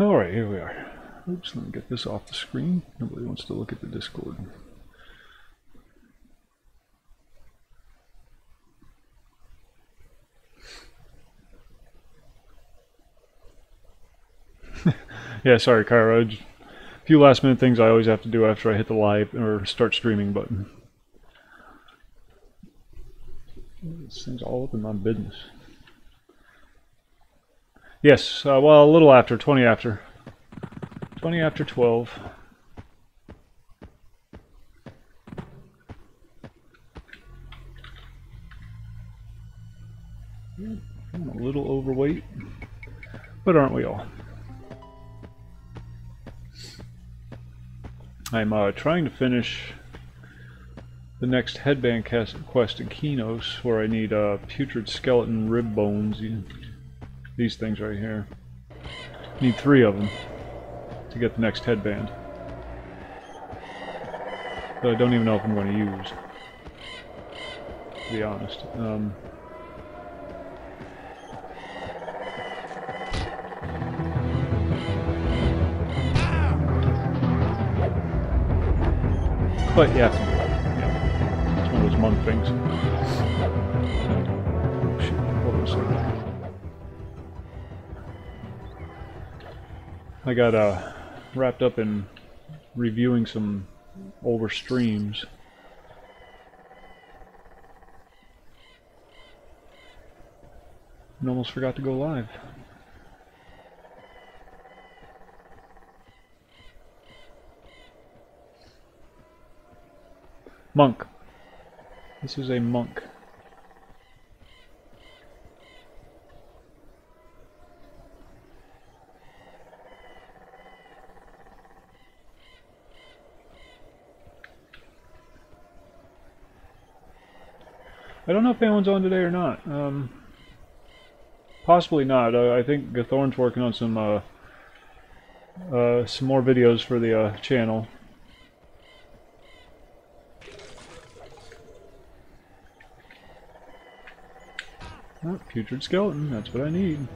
Alright, here we are. Oops, let me get this off the screen. Nobody wants to look at the Discord. Yeah, sorry, Kyra. A few last minute things I always have to do after I hit the live or start streaming button. This thing's all up in my business. Yes, well, a little after, 20 after. 20 after 12. I'm a little overweight, but aren't we all? I'm trying to finish the next headband quest in Kinos, where I need putrid skeleton rib bones. These things right here. Need 3 of them to get the next headband. But I don't even know if I'm going to use, to be honest. But you have to do it. Yeah. It's one of those monk things. Oh shit, hold on a second. I got wrapped up in reviewing some older streams. And almost forgot to go live. Monk. This is a monk. I don't know if anyone's on today or not. Possibly not. I think Gathorn's working on some more videos for the channel. Oh, putrid skeleton, that's what I need.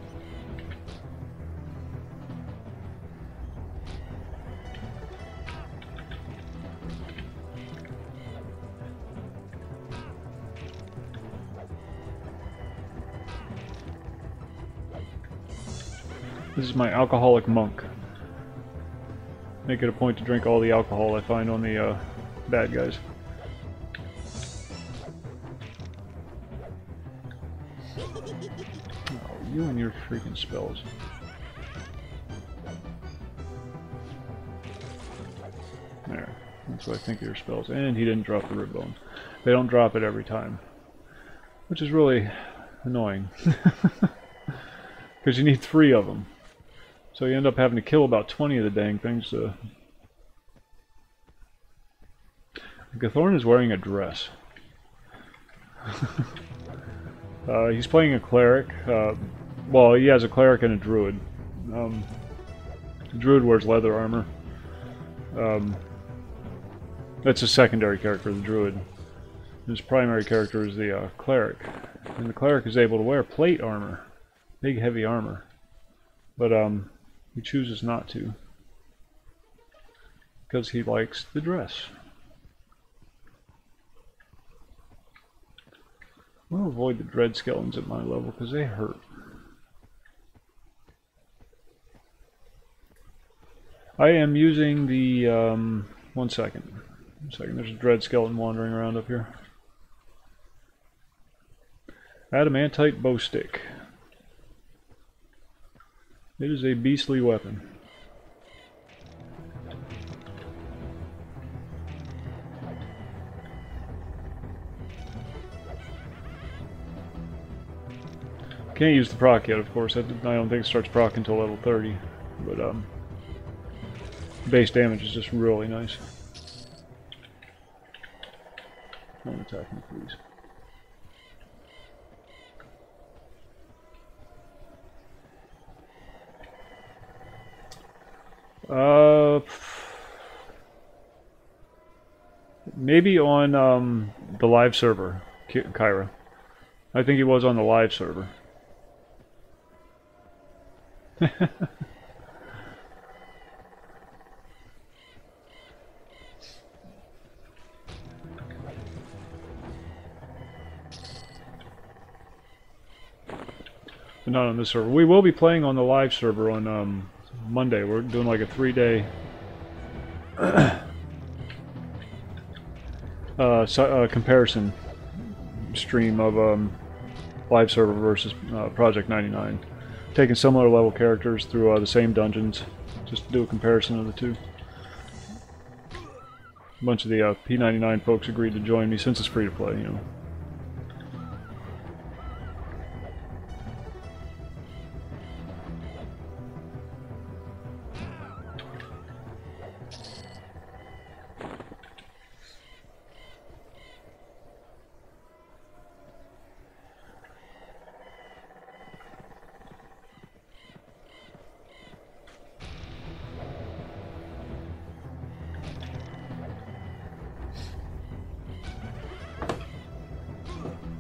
This is my alcoholic monk. Make it a point to drink all the alcohol I find on the bad guys. You and your freaking spells. There. That's what I think of your spells. And he didn't drop the rib bone. They don't drop it every time. Which is really annoying. Because you need 3 of them. So you end up having to kill about 20 of the dang things. Gathorn is wearing a dress. He's playing a cleric. Well, he has a cleric and a druid. The druid wears leather armor. That's a secondary character, the druid. His primary character is the cleric. And the cleric is able to wear plate armor. Big, heavy armor. But he chooses not to. Because he likes the dress. I'm going to avoid the dread skeletons at my level because they hurt. I am using the, one second, there's a dread skeleton wandering around up here. Adamantite bow stick. It is a beastly weapon. Can't use the proc yet, of course. I don't think it starts proc until level 30. But base damage is just really nice. Don't attack me, please. Maybe on the live server, Kyra. I think he was on the live server. but not on this server. We will be playing on the live server on Monday. We're doing like a 3-day comparison stream of live server versus Project 99. Taking similar level characters through the same dungeons, just to do a comparison of the two. A bunch of the P99 folks agreed to join me since it's free to play, you know.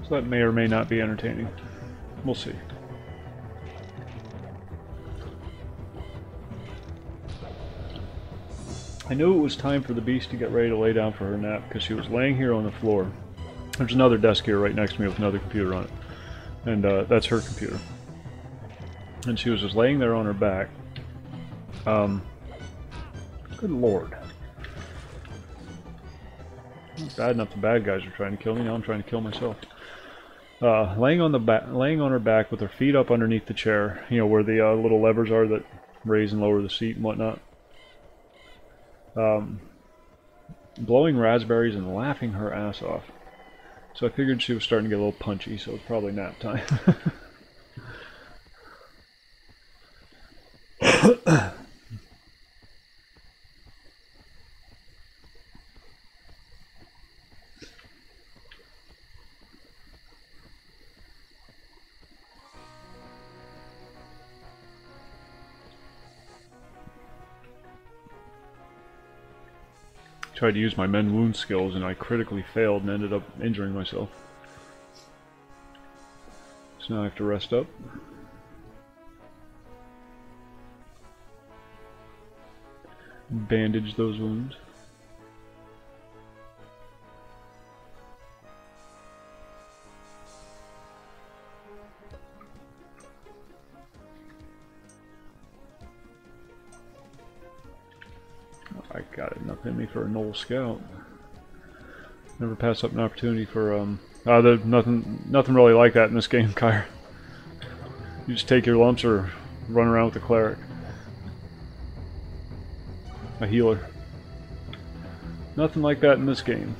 So that may or may not be entertaining. We'll see. I knew it was time for the beast to get ready to lay down for her nap because she was laying here on the floor. There's another desk here right next to me with another computer on it. And that's her computer. And she was just laying there on her back. Good lord. Not bad enough the bad guys are trying to kill me, now I'm trying to kill myself. Laying on her back with her feet up underneath the chair, you know, where the little levers are that raise and lower the seat and whatnot. Blowing raspberries and laughing her ass off. So I figured she was starting to get a little punchy, so it's probably nap time. Tried to use my mend wound skills and I critically failed and ended up injuring myself. So now I have to rest up. Bandage those wounds. I got enough in me for a Knoll Scout. Never pass up an opportunity for there's nothing really like that in this game, Kyre. You just take your lumps or run around with a cleric. A healer. Nothing like that in this game.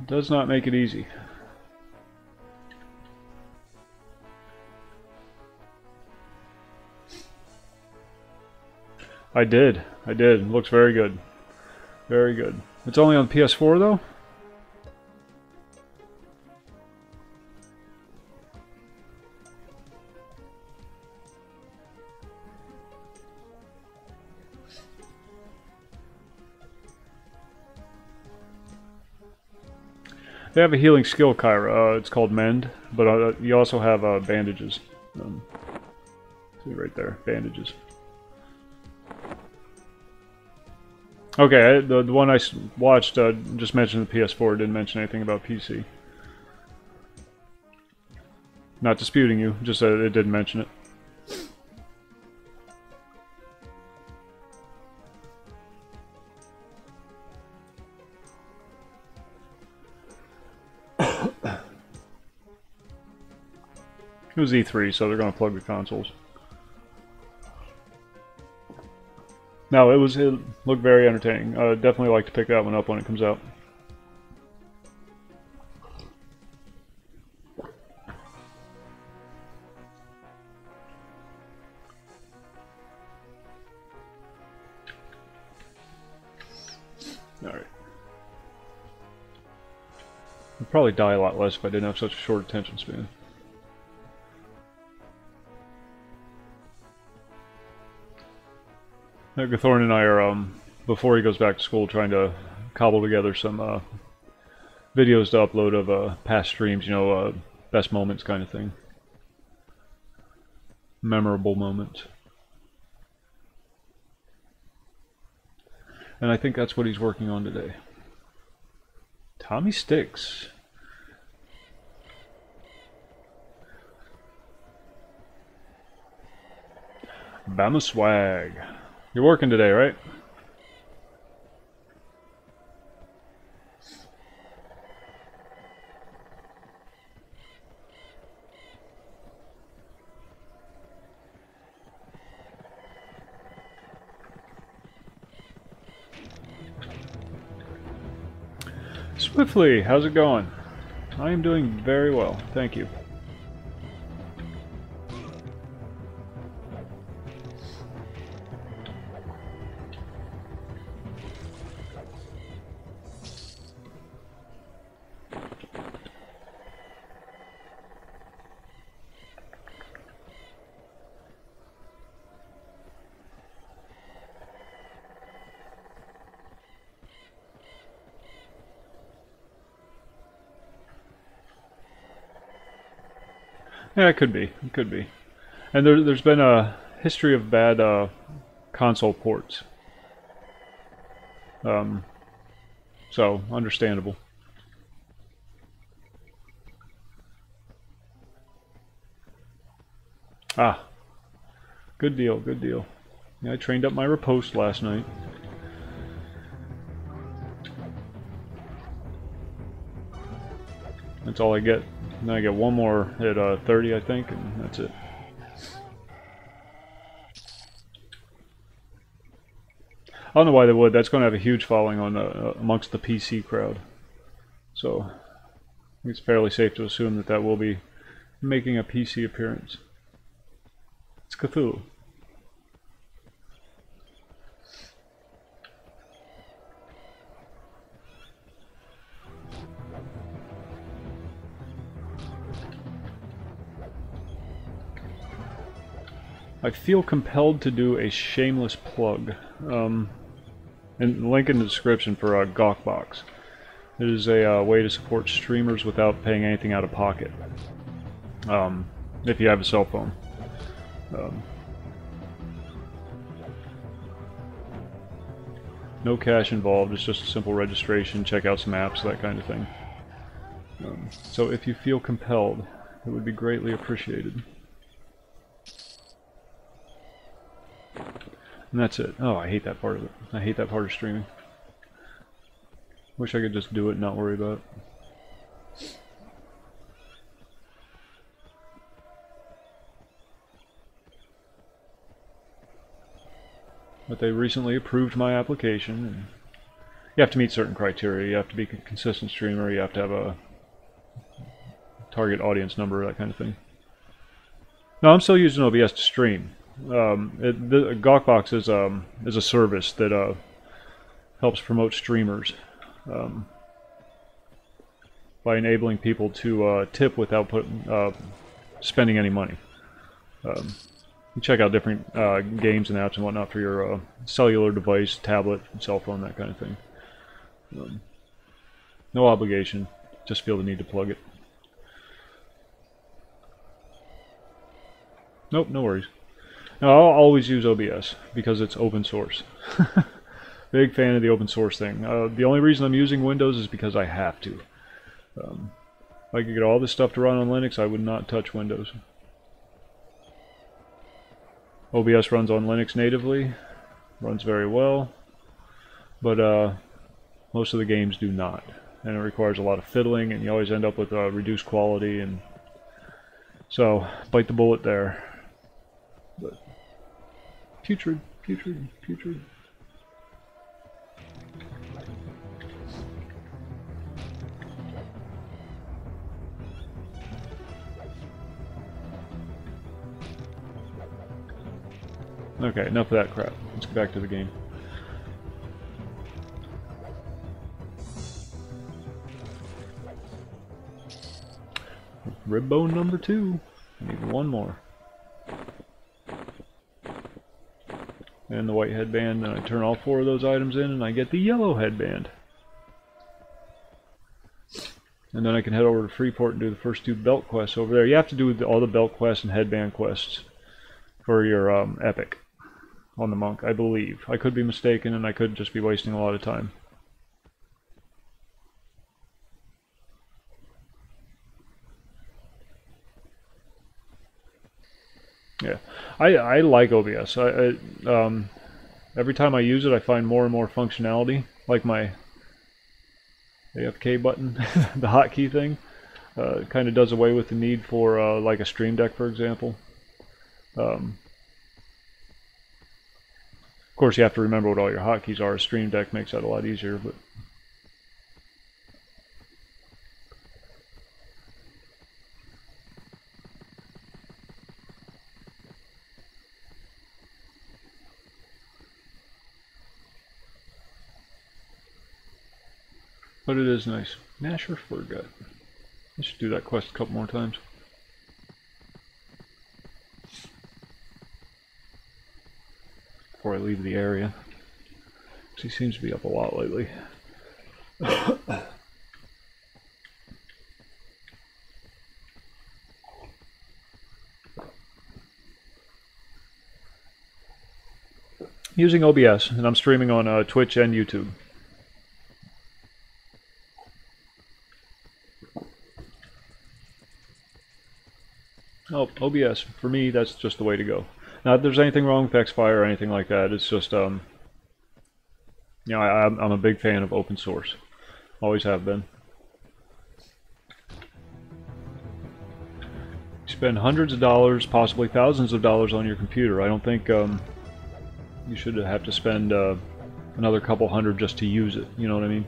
Does not make it easy. I did. Looks very good. Very good. It's only on PS4 though? They have a healing skill, Kyra. It's called Mend, but you also have bandages. See right there, bandages. Okay, the one I watched just mentioned the PS4, didn't mention anything about PC. Not disputing you, just it didn't mention it. It was E3, so they're going to plug the consoles. No, it looked very entertaining. Definitely like to pick that one up when it comes out. Alright. I'd probably die a lot less if I didn't have such a short attention span. Gathorn and I are, before he goes back to school, trying to cobble together some videos to upload of past streams, you know, best moments kind of thing. memorable moment. And I think that's what he's working on today. Tommy Sticks. Bama swag. You're working today, right? Swiftly, how's it going? I am doing very well, thank you. Yeah, it could be. It could be. And there's been a history of bad console ports. So, understandable. Ah. Good deal, good deal. Yeah, I trained up my riposte last night. That's all I get. Then I get one more at 30, I think, and that's it. I don't know why they would. That's going to have a huge following on amongst the PC crowd. So, I think it's fairly safe to assume that that will be making a PC appearance. It's Cthulhu. I feel compelled to do a shameless plug. And link in the description for Gawkbox. It is a way to support streamers without paying anything out of pocket. If you have a cell phone. No cash involved, it's just a simple registration, check out some apps, that kind of thing. So if you feel compelled, it would be greatly appreciated. And that's it. Oh, I hate that part of it. I hate that part of streaming. Wish I could just do it and not worry about it. But they recently approved my application. And you have to meet certain criteria. You have to be a consistent streamer. You have to have a target audience number, that kind of thing. No, I'm still using OBS to stream. Gawkbox is a service that helps promote streamers by enabling people to tip without spending any money. You check out different games and apps and whatnot for your cellular device, tablet, cell phone, that kind of thing. No obligation, just feel the need to plug it. Nope, no worries. Now, I'll always use OBS because it's open source. Big fan of the open source thing. The only reason I'm using Windows is because I have to. If I could get all this stuff to run on Linux, I would not touch Windows. OBS runs on Linux natively, runs very well, but most of the games do not. And it requires a lot of fiddling, and you always end up with reduced quality, and so bite the bullet there. But putrid, putrid, putrid. Okay, enough of that crap. Let's get back to the game. Rib bone number 2. I need one more. And the white headband, and I turn all 4 of those items in, and I get the yellow headband. And then I can head over to Freeport and do the first 2 belt quests over there. You have to do all the belt quests and headband quests for your epic on the monk, I believe. I could be mistaken, and I could just be wasting a lot of time. Yeah, I like OBS. Every time I use it, I find more and more functionality, like my AFK button, the hotkey thing. Kind of does away with the need for like a Stream Deck, for example. Of course, you have to remember what all your hotkeys are. A Stream Deck makes that a lot easier, but it is nice. Nasher Forgot. I should do that quest a couple more times. Before I leave the area. He seems to be up a lot lately. Using OBS, and I'm streaming on Twitch and YouTube. Oh, OBS, for me, that's just the way to go. Not that there's anything wrong with Xfire or anything like that. It's just, you know, I'm a big fan of open source. Always have been. You spend hundreds of dollars, possibly thousands of dollars on your computer. I don't think you should have to spend another couple hundred just to use it. You know what I mean?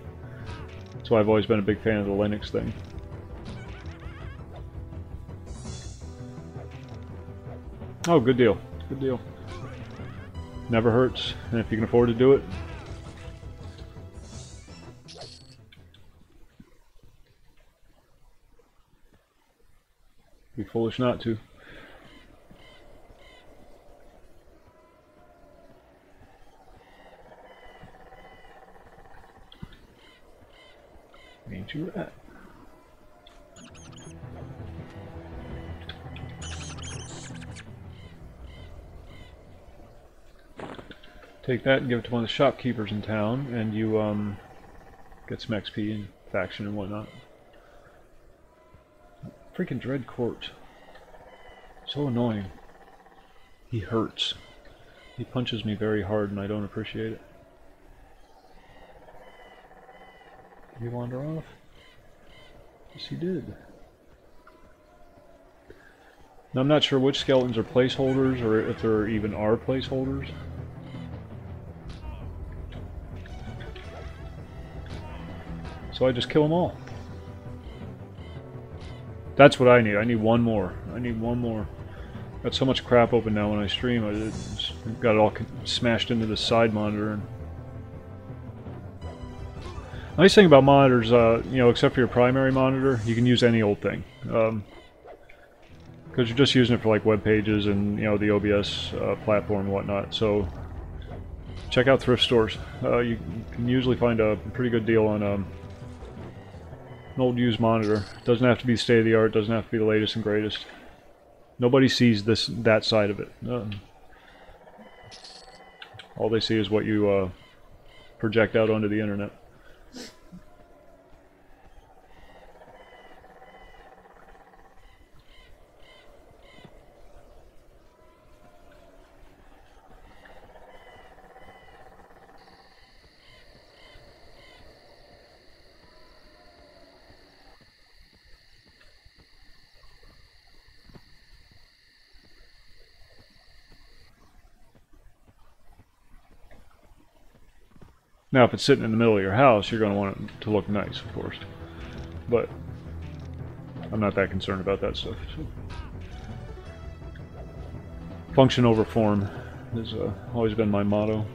That's why I've always been a big fan of the Linux thing. Oh, good deal. Good deal. Never hurts, and if you can afford to do it. Be foolish not to. Ain't you rat? Take that and give it to one of the shopkeepers in town, and you get some XP and faction and whatnot. Freaking Dread Court. So annoying. He hurts. He punches me very hard and I don't appreciate it. Did he wander off? Yes, he did. Now, I'm not sure which skeletons are placeholders or if there even are placeholders. So I just kill them all. That's what I need. I need one more. I need one more. Got so much crap open now when I stream. I just got it all smashed into the side monitor. Nice thing about monitors, you know, except for your primary monitor, you can use any old thing. Because you're just using it for like web pages and, you know, the OBS platform and whatnot. So check out thrift stores. You can usually find a pretty good deal on an old used monitor. Doesn't have to be state of the art. Doesn't have to be the latest and greatest. Nobody sees that side of it. All they see is what you project out onto the internet. Now, if it's sitting in the middle of your house, you're going to want it to look nice, of course. But I'm not that concerned about that stuff. So. Function over form has always been my motto.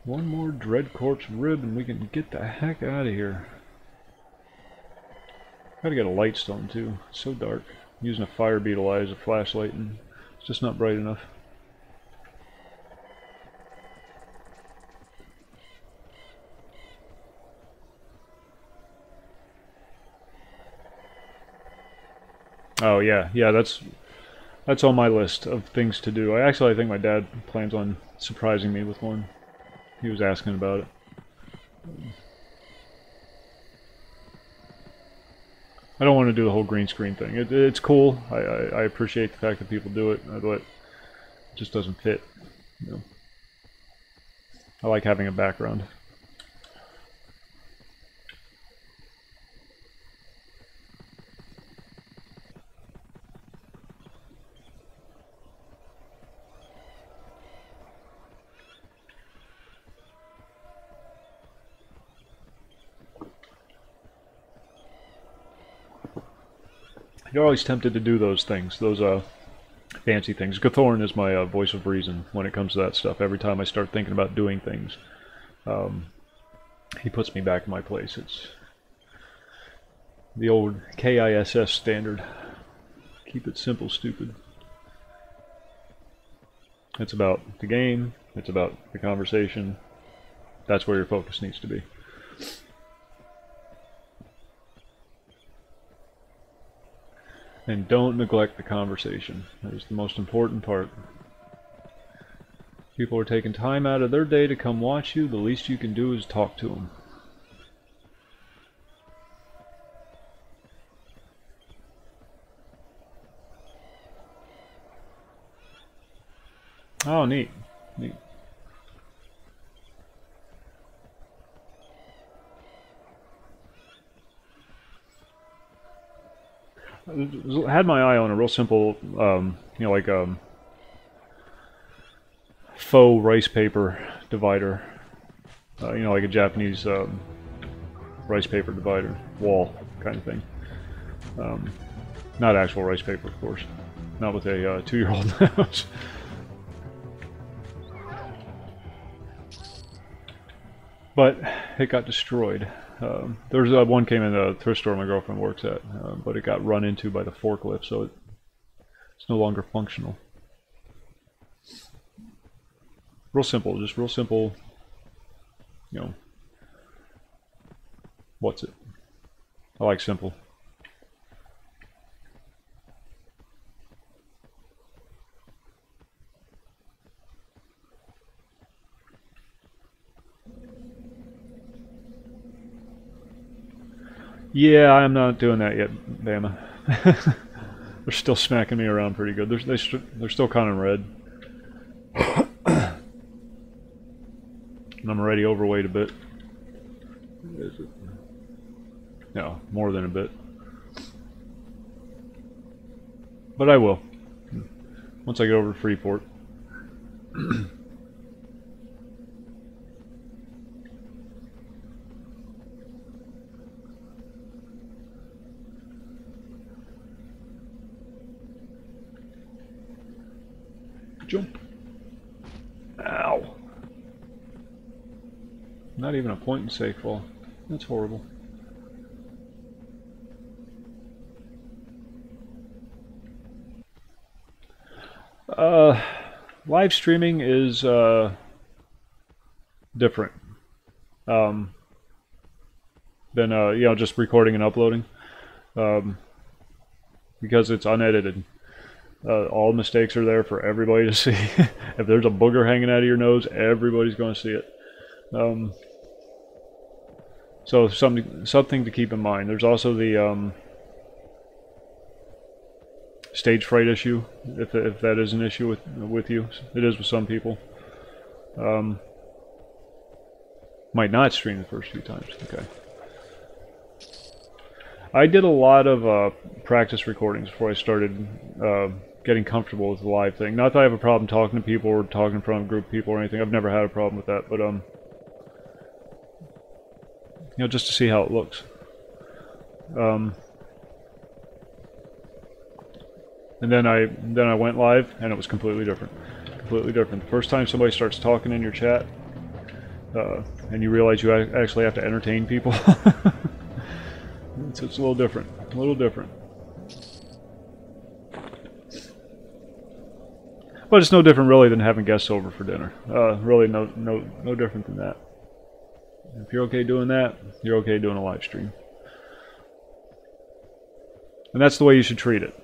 One more Dread Corpse rib and we can get the heck out of here. Gotta get a light stone too. It's so dark. I'm using a fire beetle eye as a flashlight and it's just not bright enough. Oh yeah, that's on my list of things to do. I think my dad plans on surprising me with one. He was asking about it. I don't want to do the whole green screen thing. It's cool. I appreciate the fact that people do it, but it just doesn't fit. You know. I like having a background. You're always tempted to do those things, those fancy things. Gathorn is my voice of reason when it comes to that stuff. Every time I start thinking about doing things, he puts me back in my place. It's the old KISS standard. Keep it simple, stupid. It's about the game. It's about the conversation. That's where your focus needs to be. And don't neglect the conversation. That is the most important part. People are taking time out of their day to come watch you. The least you can do is talk to them. Oh, neat. Neat. Had my eye on a real simple, you know, like faux rice paper divider. You know, like a Japanese rice paper divider wall kind of thing. Not actual rice paper, of course. Not with a 2-year-old mouse. But it got destroyed. There's one came in the thrift store my girlfriend works at, but it got run into by the forklift, so it's no longer functional. Real simple, just real simple, you know, what's it? I like simple. Yeah, I'm not doing that yet, Bama. They're still smacking me around pretty good. They're still kind of red. And I'm already overweight a bit. Is it? No, more than a bit. But I will. Once I get over to Freeport. Jump. Ow. Not even a point and sake fall. That's horrible. Live streaming is different than you know, just recording and uploading, because it's unedited. All mistakes are there for everybody to see. If there's a booger hanging out of your nose, everybody's going to see it. So something to keep in mind. There's also the stage fright issue, if that is an issue with you. It is with some people. Might not stream the first few times. Okay. I did a lot of practice recordings before I started getting comfortable with the live thing. Not that I have a problem talking to people or talking in front of a group of people or anything. I've never had a problem with that, but you know, just to see how it looks. And then I went live, and it was completely different. Completely different. The first time somebody starts talking in your chat, and you realize you actually have to entertain people. So it's a little different. A little different. But it's no different really than having guests over for dinner. Really no different than that. If you're okay doing that, you're okay doing a live stream. And that's the way you should treat it.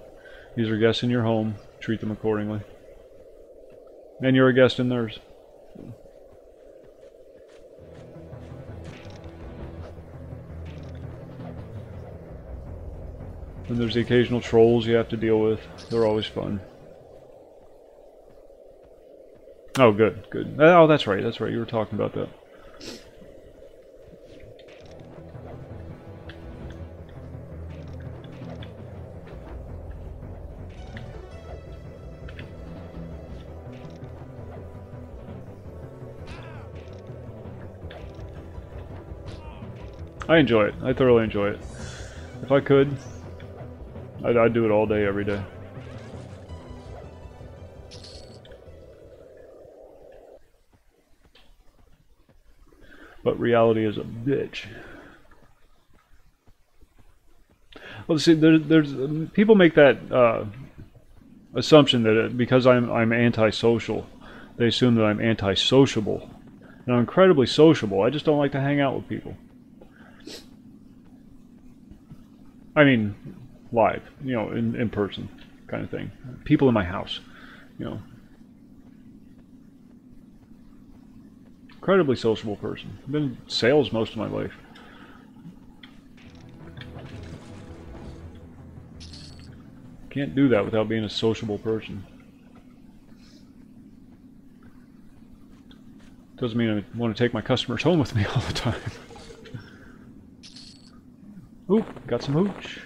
These are guests in your home. Treat them accordingly. And you're a guest in theirs. And there's the occasional trolls you have to deal with. They're always fun. Oh, good, good. Oh, that's right, that's right. You were talking about that. I enjoy it. I thoroughly enjoy it. If I could, I'd do it all day, every day. But reality is a bitch. Well, see, there's people make that assumption that because I'm antisocial, they assume that I'm antisociable. And I'm incredibly sociable. I just don't like to hang out with people. I mean, live, you know, in person, kind of thing. People in my house, you know. Incredibly sociable person. I've been in sales most of my life. Can't do that without being a sociable person. Doesn't mean I want to take my customers home with me all the time. Oop, got some hooch.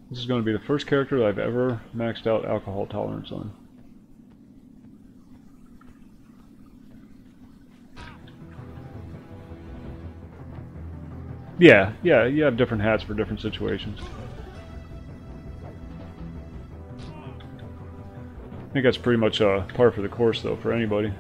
This is going to be the first character that I've ever maxed out alcohol tolerance on. Yeah, you have different hats for different situations. I think that's pretty much par for the course, though, for anybody.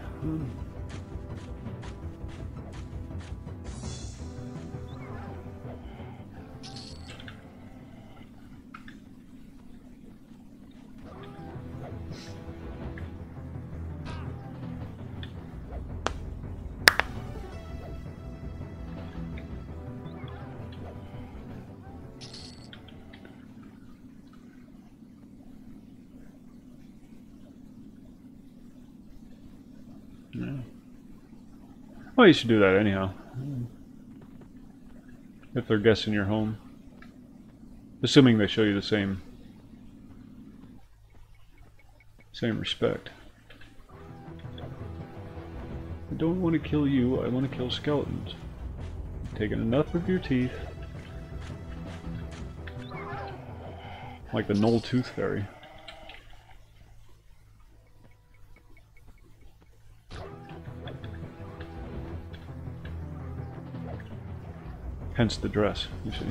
Yeah. Well, you should do that anyhow. If they're guests in your home. Assuming they show you the same respect. I don't want to kill you, I want to kill skeletons. Taking enough of your teeth. Like the Knoll Tooth Fairy. Hence the dress, you see.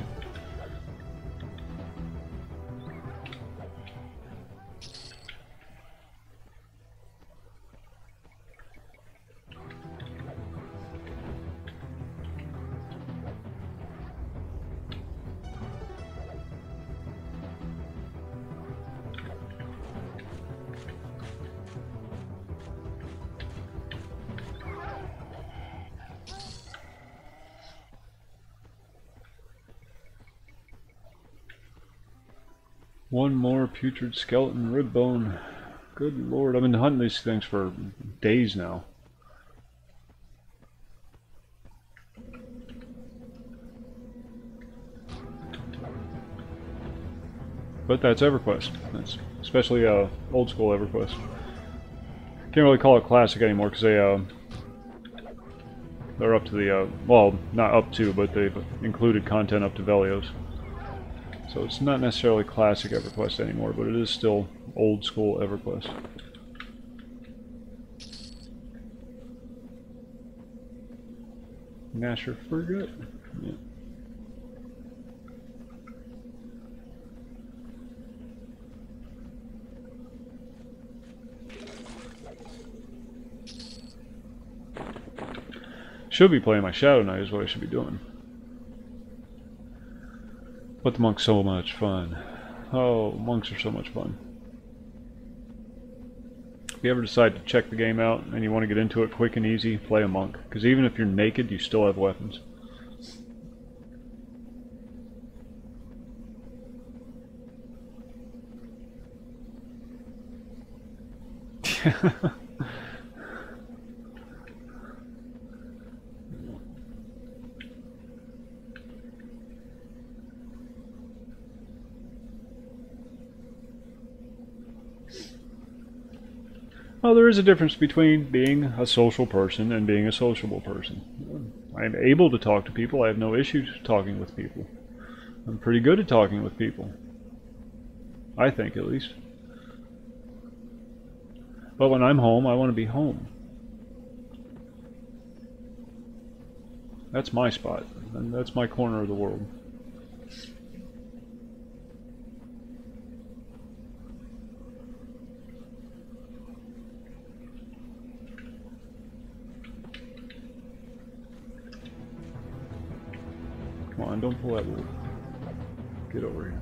One more putrid skeleton rib bone. Good lord, I've been hunting these things for days now. But that's Everquest. That's especially old school Everquest. Can't really call it classic anymore because they're up to the well, not up to, but they've included content up to Velios. So it's not necessarily classic Everquest anymore, but it is still old school Everquest. Nasher Frigate? Yeah. Should be playing my Shadow Knight is what I should be doing. But the monk's so much fun. Oh, monks are so much fun. If you ever decide to check the game out and you want to get into it quick and easy, play a monk. Because even if you're naked, you still have weapons. Well, there is a difference between being a social person and being a sociable person. I am able to talk to people. I have no issues talking with people. I'm pretty good at talking with people. I think, at least. But when I'm home, I want to be home. That's my spot, and that's my corner of the world. Come on, don't pull that wool. Get over here.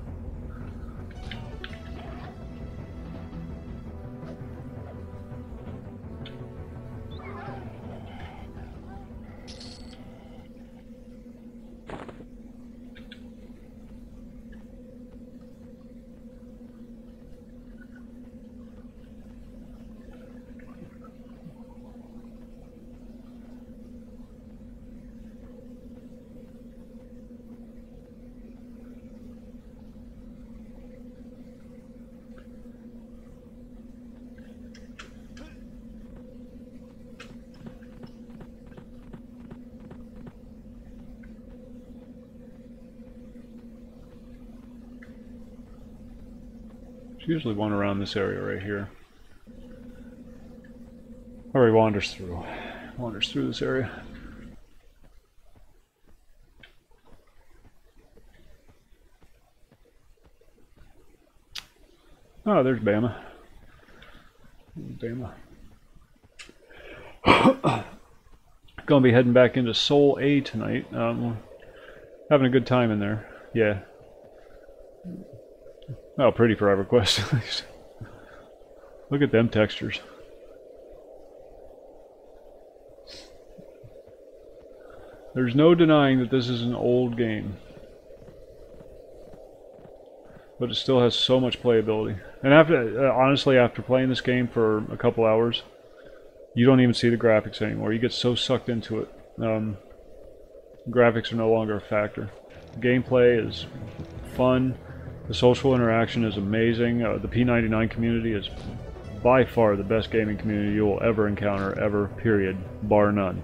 There's usually one around this area right here. Or he wanders through. Wanders through this area. Oh, there's Bama. Bama. Gonna be heading back into Soul A tonight. Having a good time in there. Yeah. Oh, pretty for Everquest at least. Look at them textures. There's no denying that this is an old game. But it still has so much playability. And after, honestly, after playing this game for a couple hours, you don't even see the graphics anymore. You get so sucked into it. Graphics are no longer a factor. The gameplay is fun. The social interaction is amazing. The P99 community is by far the best gaming community you will ever encounter, ever, period, bar none.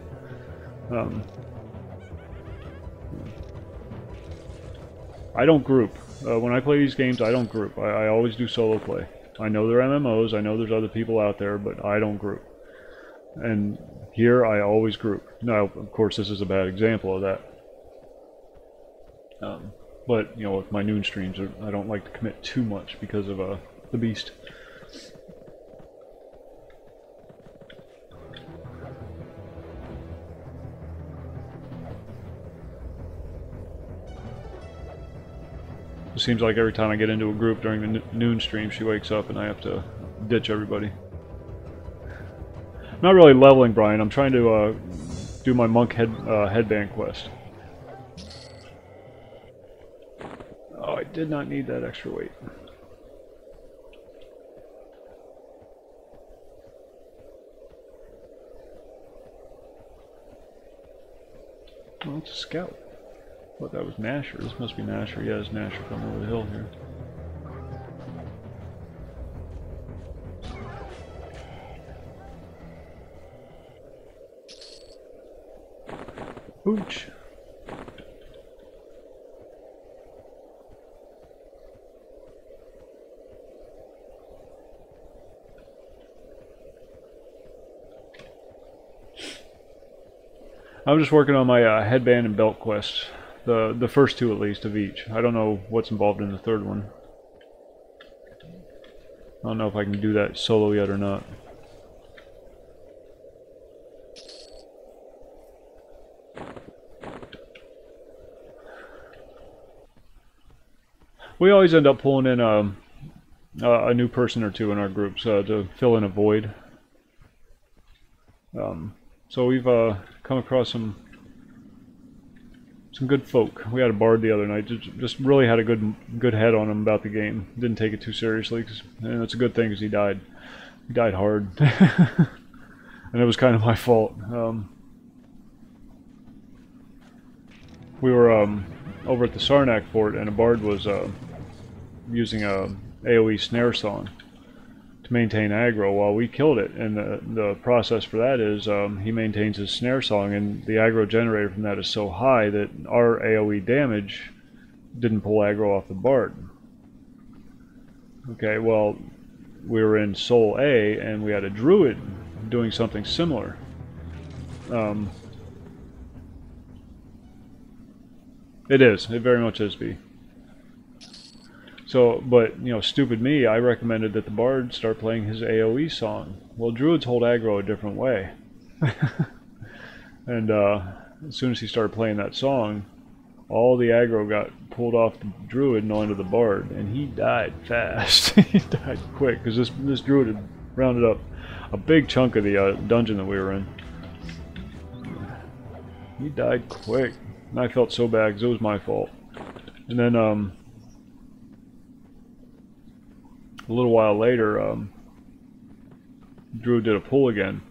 I don't group. When I play these games, I don't group. I always do solo play. I know they're MMOs, I know there's other people out there, but I don't group. And here, I always group. Now, of course, this is a bad example of that. But, you know, with my noon streams, I don't like to commit too much because of the beast. It seems like every time I get into a group during the noon stream, she wakes up and I have to ditch everybody. I'm not really leveling, Brian. I'm trying to do my monk headband quest. Oh, I did not need that extra weight. Oh, it's a scout. I thought that was Nasher. This must be Nasher. Yeah, it's Nasher coming over the hill here. Ooch. I'm just working on my headband and belt quests. The first two, at least, of each. I don't know what's involved in the third one. I don't know if I can do that solo yet or not. We always end up pulling in a new person or two in our groups to fill in a void. So we've come across some good folk. We had a bard the other night. Just really had a good head on him about the game. Didn't take it too seriously, and it's a good thing because he died. He died hard, and it was kind of my fault. We were over at the Sarnak fort, and a bard was using a AoE snare song to maintain aggro while we killed it. And the process for that is he maintains his snare song, and the aggro generated from that is so high that our AoE damage didn't pull aggro off the bard. Okay, well, we were in Soul A, and we had a druid doing something similar. It is. It very much is B. So, but, you know, stupid me, I recommended that the bard start playing his AoE song. Well, druids hold aggro a different way. And as soon as he started playing that song, all the aggro got pulled off the druid and onto the bard, and he died fast. He died quick, because this druid had rounded up a big chunk of the dungeon that we were in. He died quick, and I felt so bad because it was my fault. And then a little while later, Drew did a pull again,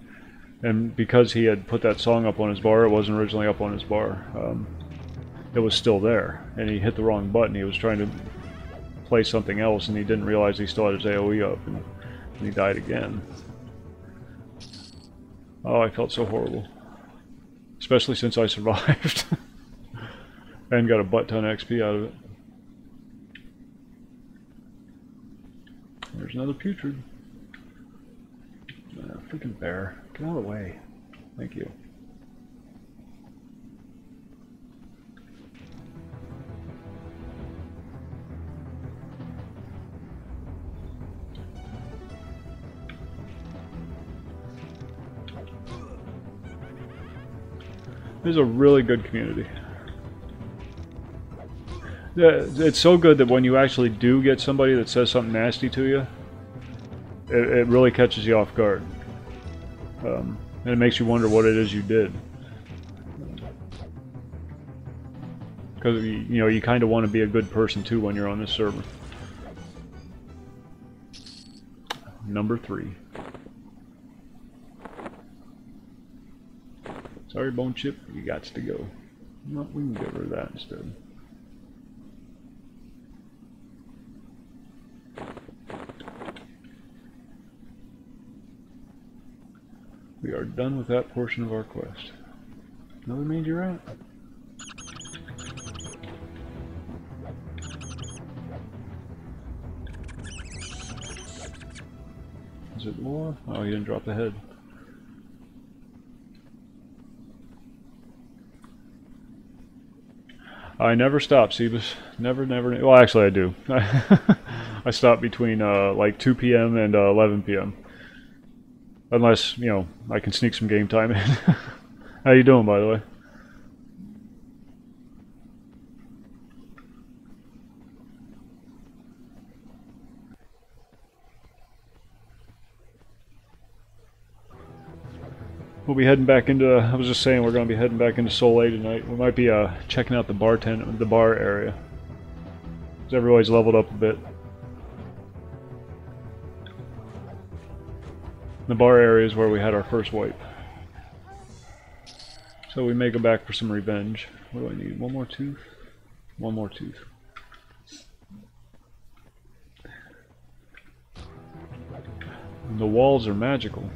and because he had put that song up on his bar, it wasn't originally up on his bar. It was still there, and he hit the wrong button. He was trying to play something else, and he didn't realize he still had his AoE up, and he died again. Oh, I felt so horrible, especially since I survived and got a butt ton of XP out of it. There's another putrid. Freaking bear. Get out of the way. Thank you. This is a really good community. It's so good that when you actually do get somebody that says something nasty to you, it really catches you off guard. And it makes you wonder what it is you did. Because, you know, you kind of want to be a good person too when you're on this server. Number 3. Sorry, Bone Chip, you got to go. Well, we can get rid of that instead. We are done with that portion of our quest. Another major rat. Is it more? Oh, he didn't drop the head. I never stop, Sebus. Never. Well, actually, I do. I stop between like 2 p.m. and 11 p.m. Unless, you know, I can sneak some game time in. How you doing, by the way? We'll be heading back into, I was just saying we're going to be heading back into Soul A tonight. We might be checking out the bar area. Because everybody's leveled up a bit. The bar area is where we had our first wipe. So we may go back for some revenge. What do I need? One more tooth? One more tooth. And the walls are magical.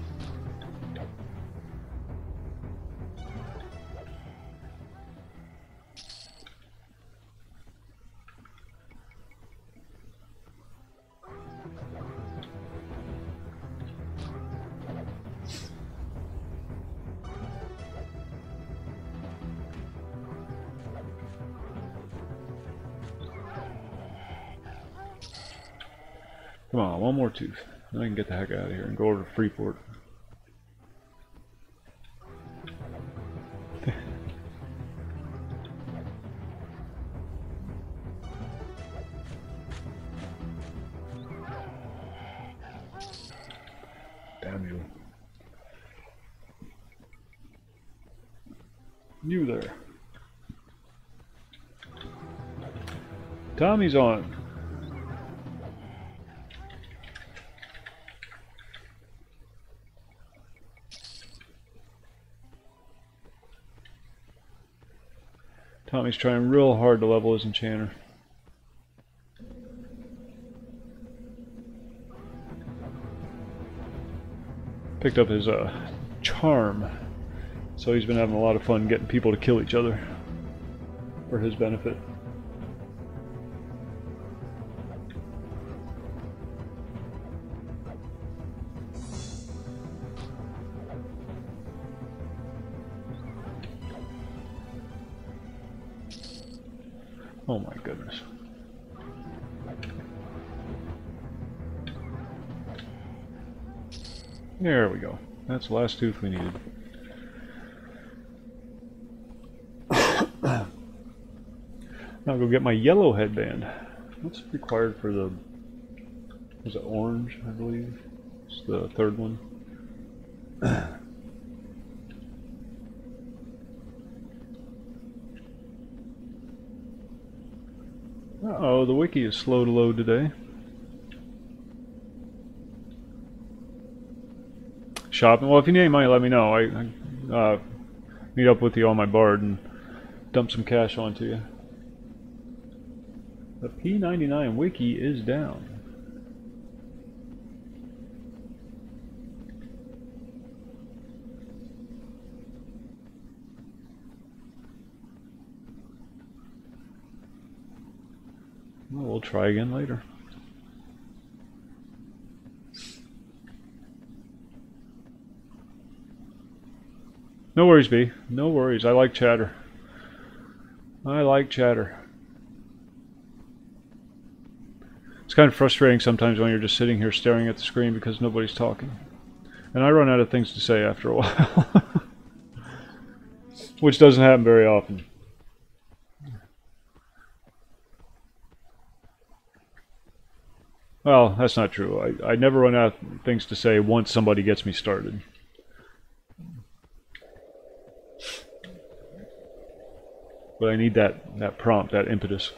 Come on, one more tooth. Then I can get the heck out of here and go over to Freeport. Damn you. You there. Tommy's on. Tommy's trying real hard to level his enchanter. Picked up his charm, so he's been having a lot of fun getting people to kill each other for his benefit. Oh my goodness. There we go. That's the last tooth we needed. Now I'll go get my yellow headband. What's required for the... was it orange, I believe? It's the third one. Uh-oh, the wiki is slow to load today. Shopping. Well, if you need any money, let me know. I meet up with you on my Bard and dump some cash onto you. The P99 wiki is down. Well, we'll try again later. No worries, B. No worries. I like chatter. I like chatter. It's kind of frustrating sometimes when you're just sitting here staring at the screen because nobody's talking. And I run out of things to say after a while. Which doesn't happen very often. Well, that's not true. I never run out of things to say once somebody gets me started. But I need that prompt, that impetus.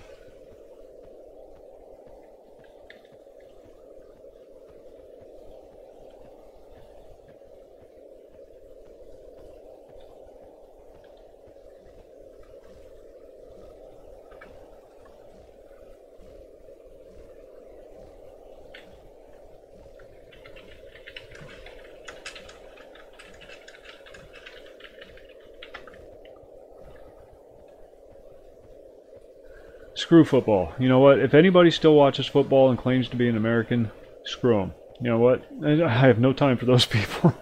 Screw football. You know what? If anybody still watches football and claims to be an American, screw them. You know what? I have no time for those people.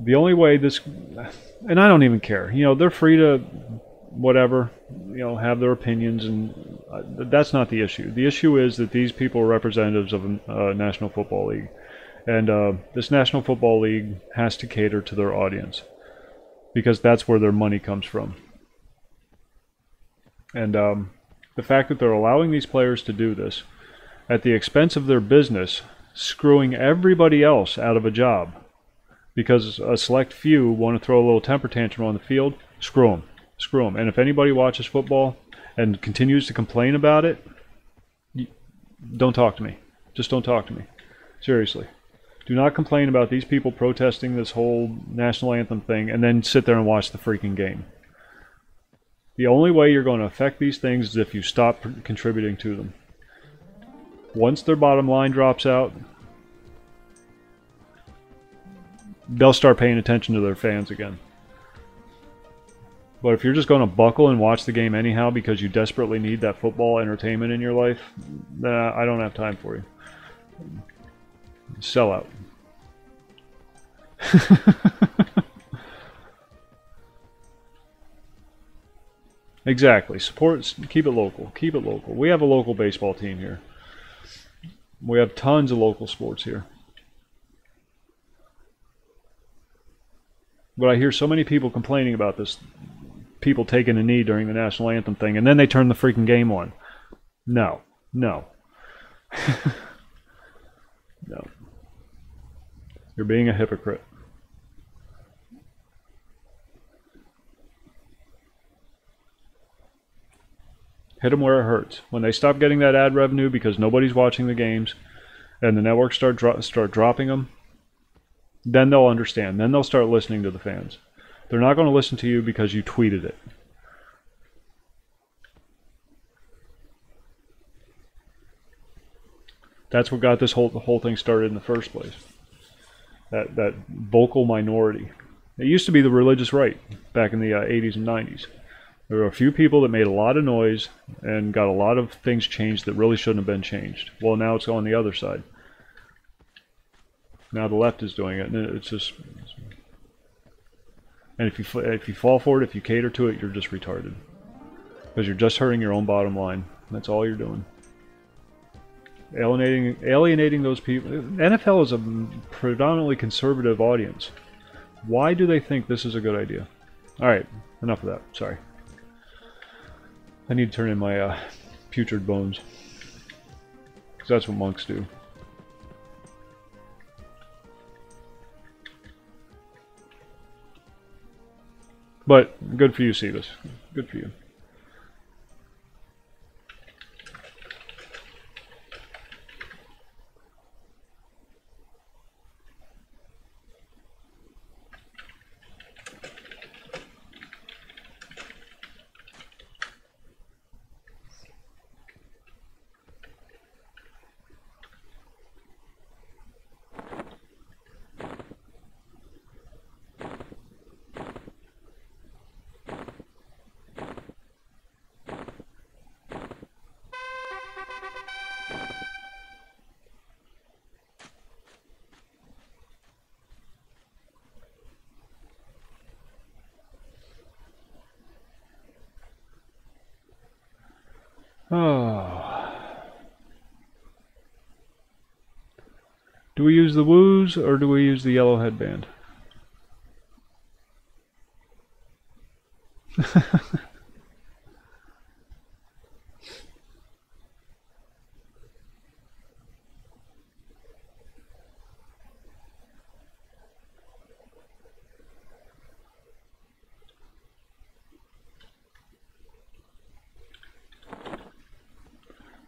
The only way this... And I don't even care. You know, they're free to whatever, you know, have their opinions, and that's not the issue. The issue is that these people are representatives of a National Football League. And this National Football League has to cater to their audience. Because that's where their money comes from. And the fact that they're allowing these players to do this at the expense of their business, screwing everybody else out of a job because a select few want to throw a little temper tantrum on the field, screw them. Screw them. And if anybody watches football and continues to complain about it, don't talk to me. Just don't talk to me. Seriously. Do not complain about these people protesting this whole national anthem thing and then sit there and watch the freaking game. The only way you're going to affect these things is if you stop contributing to them. Once their bottom line drops out, they'll start paying attention to their fans again. But if you're just going to buckle and watch the game anyhow because you desperately need that football entertainment in your life, I don't have time for you. Sell out. Exactly. Support. Keep it local. Keep it local. We have a local baseball team here. We have tons of local sports here. But I hear so many people complaining about this. People taking a knee during the national anthem thing, and then they turn the freaking game on. No. No. No. You're being a hypocrite. Hit them where it hurts. When they stop getting that ad revenue because nobody's watching the games, and the networks start dropping them, then they'll understand. Then they'll start listening to the fans. They're not going to listen to you because you tweeted it. That's what got this whole thing started in the first place. That vocal minority. It used to be the religious right back in the 80s and 90s. There were a few people that made a lot of noise and got a lot of things changed that really shouldn't have been changed. Well, now it's on the other side. Now the left is doing it, and it's just... And if you fall for it, if you cater to it, you're just retarded. Because you're just hurting your own bottom line. That's all you're doing. Alienating those people. NFL is a predominantly conservative audience. Why do they think this is a good idea? Alright, enough of that. Sorry. I need to turn in my putrid bones. Because that's what monks do. But good for you, Cetus. Good for you. Oh. Do we use the woos or do we use the yellow headband?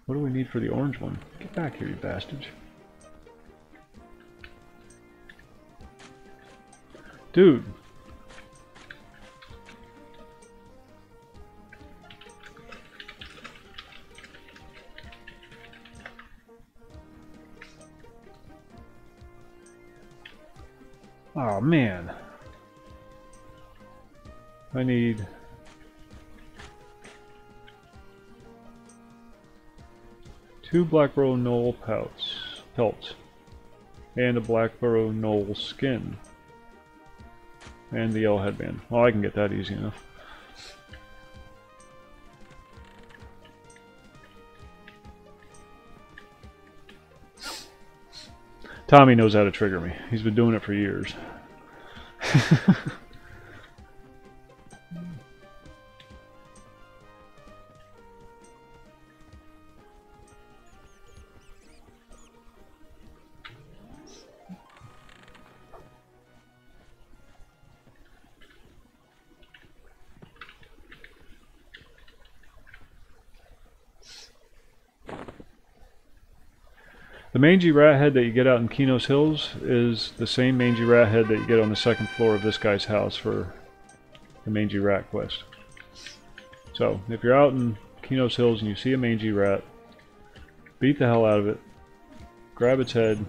What do we need for the orange one? Get back here, you bastards. Dude. Oh man. I need... two Blackborough Knoll pelts, and a Blackborough Knoll skin, and the yellow headband. Oh, I can get that easy enough. Tommy knows how to trigger me. He's been doing it for years. The mangy rat head that you get out in Kenos Hills is the same mangy rat head that you get on the second floor of this guy's house for the mangy rat quest. So, if you're out in Kenos Hills and you see a mangy rat, beat the hell out of it, grab its head,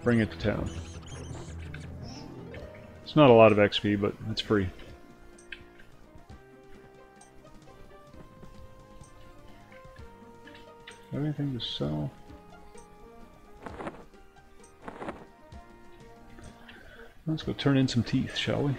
bring it to town. It's not a lot of XP, but it's free. Have anything to sell? Let's go turn in some teeth, shall we?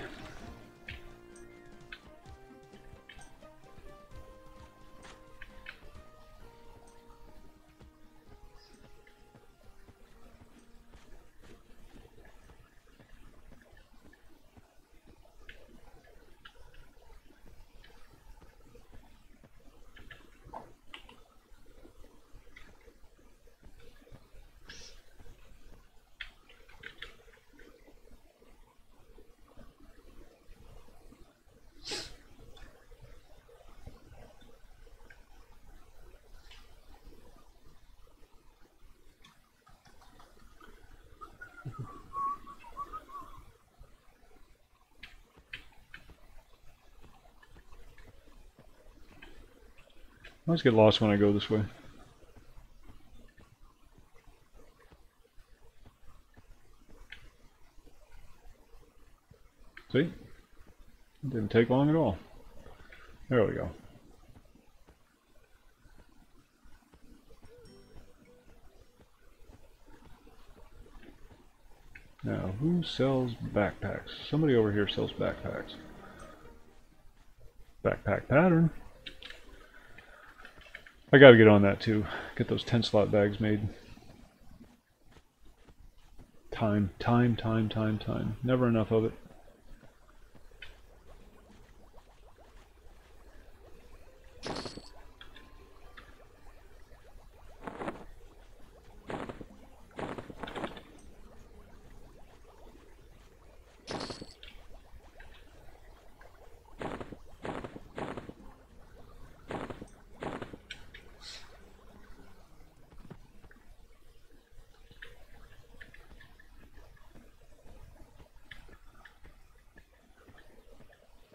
I always get lost when I go this way. See? It didn't take long at all. There we go. Now, who sells backpacks? Somebody over here sells backpacks. Backpack pattern. I gotta get on that too. Get those 10 slot bags made. Time. Never enough of it.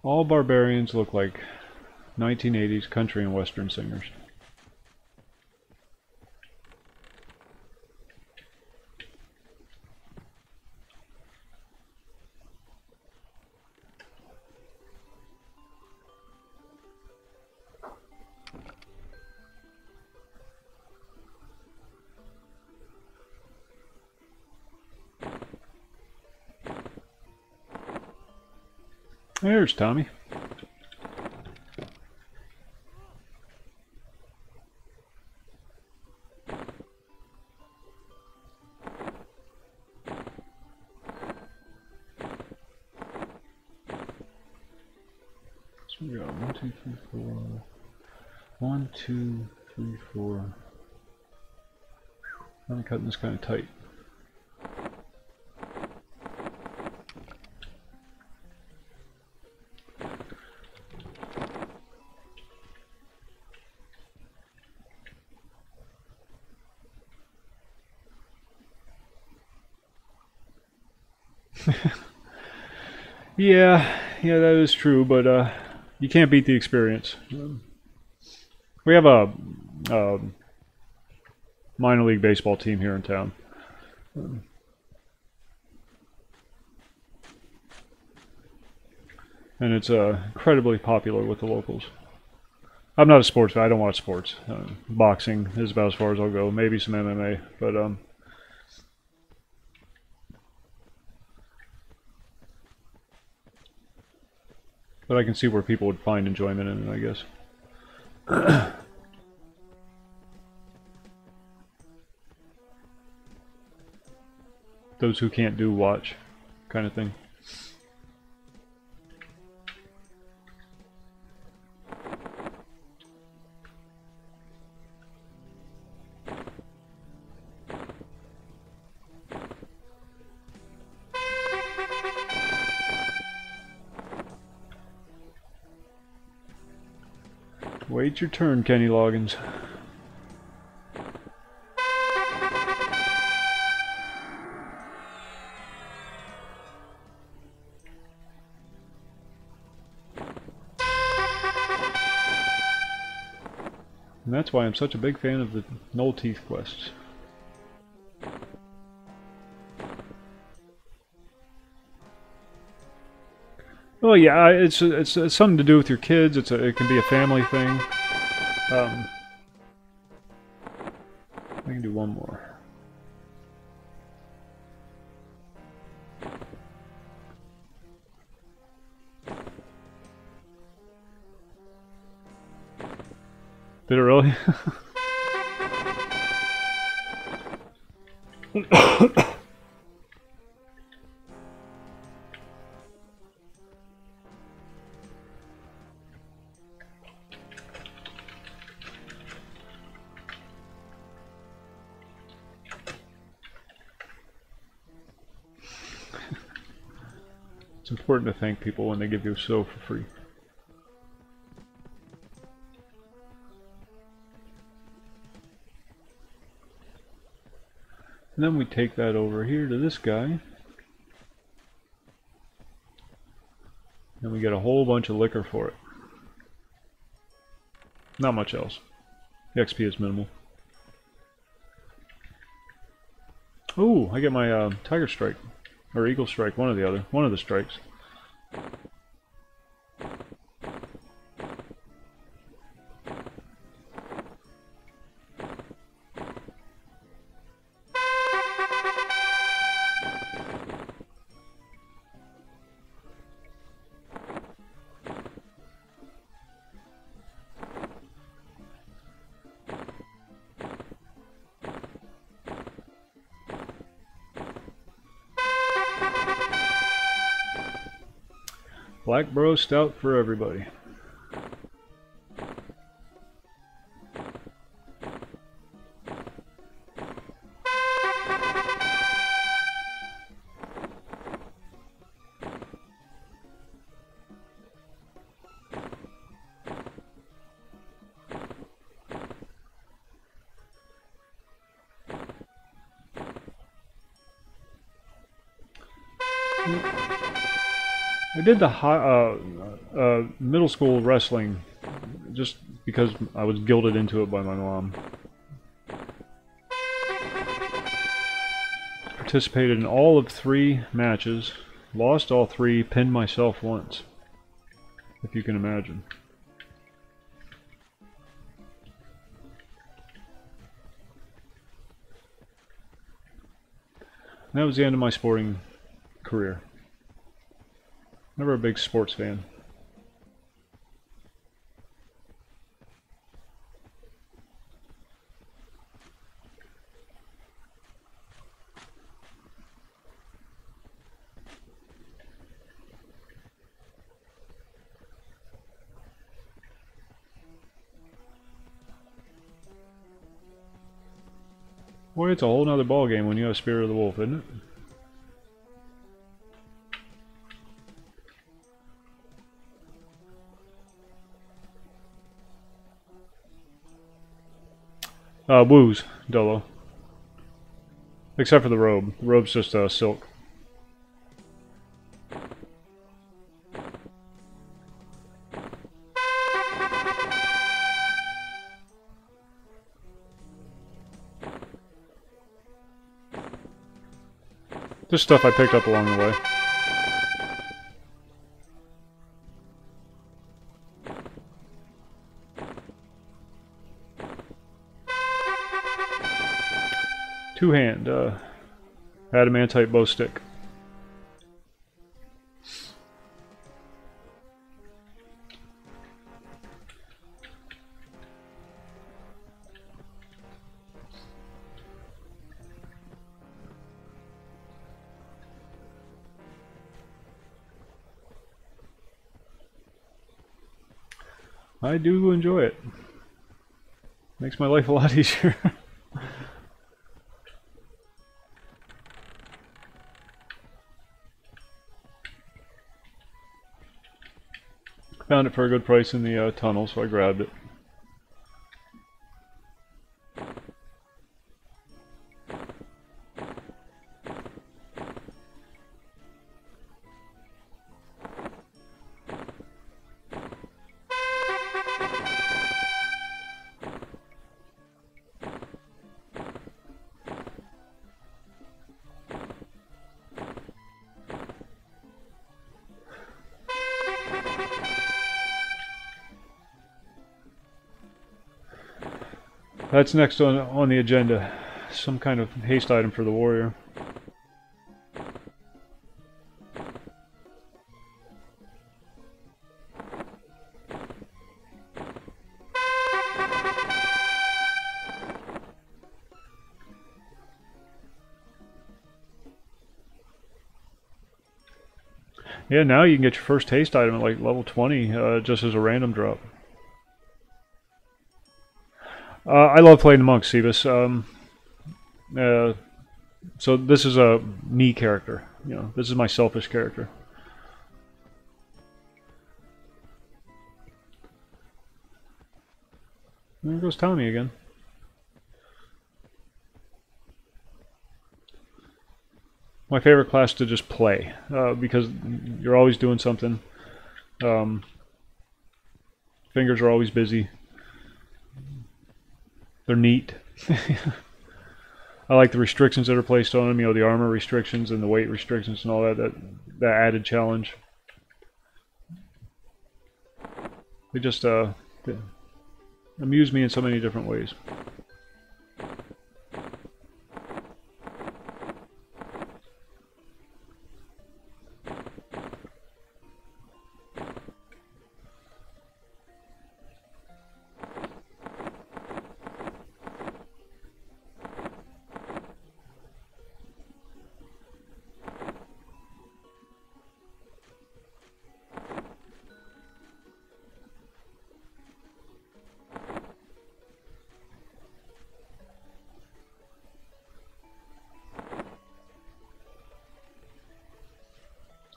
All barbarians look like 1980s country and western singers. There's Tommy. So we got 1, 2, 3, 4. 1, 2, 3, 4. I'm cutting this kind of tight. Yeah, that is true, but you can't beat the experience. We have a minor league baseball team here in town. And it's incredibly popular with the locals. I'm not a sports fan. I don't watch sports. Boxing is about as far as I'll go. Maybe some MMA, but I can see where people would find enjoyment in it, I guess. Those who can't do watch, kind of thing. Wait your turn, Kenny Loggins. And that's why I'm such a big fan of the Null Teeth quests. Well, yeah, it's something to do with your kids. It can be a family thing. I can do one more. Did it really? It's important to thank people when they give you so for free. And then we take that over here to this guy. And we get a whole bunch of liquor for it. Not much else. The XP is minimal. Ooh, I get my Tiger Strike. Or Eagle Strike, one or the other. One of the strikes. Black Bro Stout for everybody. I did the middle school wrestling just because I was guilted into it by my mom. Participated in all of 3 matches, lost all 3, pinned myself once, if you can imagine. And that was the end of my sporting career. Never a big sports fan. Boy, it's a whole nother ball game when you have Spirit of the Wolf, isn't it? Woos, Dolo. Except for the robe. The robe's just silk. Just stuff I picked up along the way. Two-hand, adamantite bow stick. I do enjoy it. Makes my life a lot easier. Found it for a good price in the tunnel, so I grabbed it. That's next on the agenda. Some kind of haste item for the warrior. Yeah, now you can get your first haste item at like level 20 just as a random drop. I love playing the monk, Sevis. So this is a me character. You know, this is my selfish character. There goes Tommy again. My favorite class to just play because you're always doing something. Fingers are always busy. They're neat. I like the restrictions that are placed on them. You know, the armor restrictions and the weight restrictions and all that. That added challenge. They just they amuse me in so many different ways.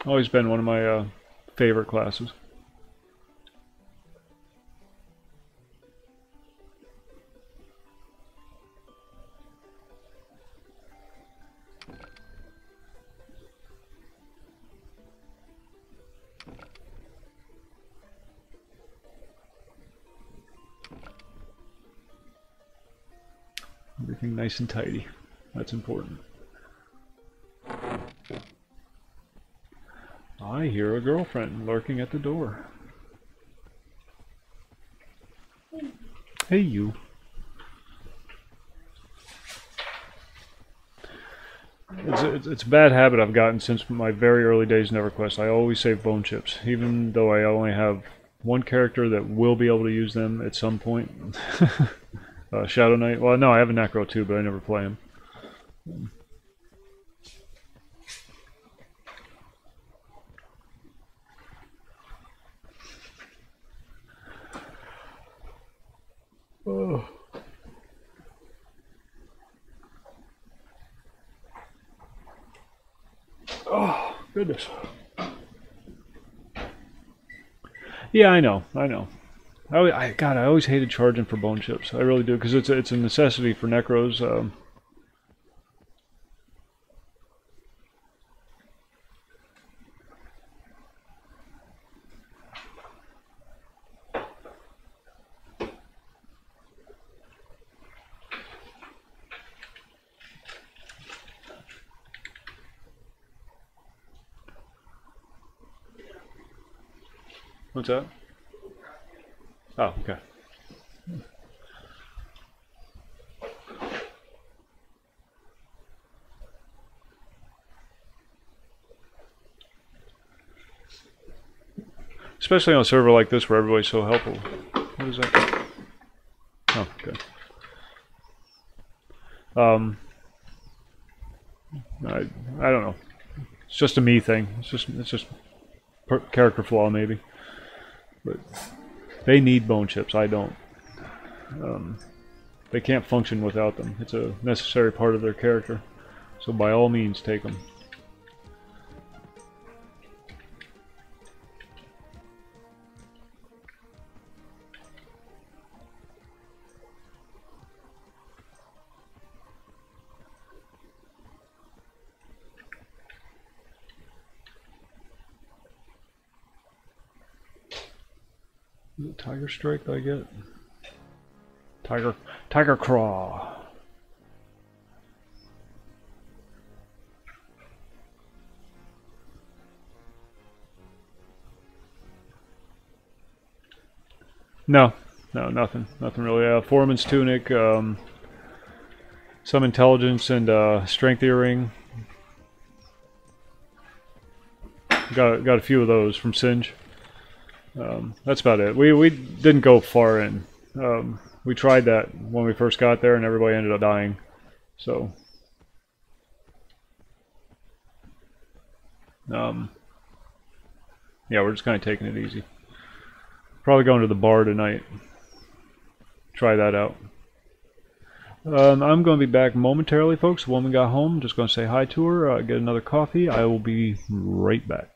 Always been one of my favorite classes. Everything nice and tidy. That's important. I hear a girlfriend lurking at the door. Hey, you. It's a bad habit I've gotten since my very early days in Everquest. I always save bone chips, even though I only have one character that will be able to use them at some point. Shadow Knight. Well, no, I have a Necro too, but I never play him. Oh. Oh, goodness. Yeah, I know. God, I always hated charging for bone chips. I really do, because it's a necessity for necros. What's that? Oh, okay. Especially on a server like this where everybody's so helpful. What is that? Oh, okay. I don't know. It's just a me thing. It's just character flaw maybe. But they need bone chips. I don't. They can't function without them. It's a necessary part of their character. So by all means, take them. Is it Tiger Strike that I get? Tiger Craw. No, nothing really. Foreman's Tunic, some intelligence and strength earring. Got a few of those from Singe. That's about it. We didn't go far in. We tried that when we first got there, and everybody ended up dying. So, yeah, we're just kind of taking it easy. Probably going to the bar tonight. Try that out. I'm going to be back momentarily, folks. The woman got home. Just going to say hi to her, get another coffee. I will be right back.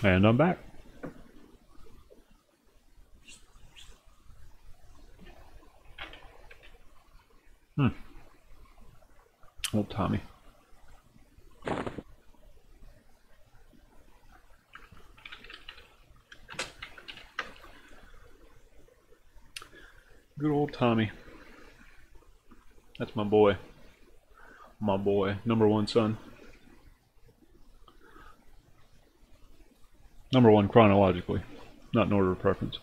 And I'm back. Old Tommy. Good old Tommy. That's my boy. My boy. #1 son. #1 chronologically, not in order of preference.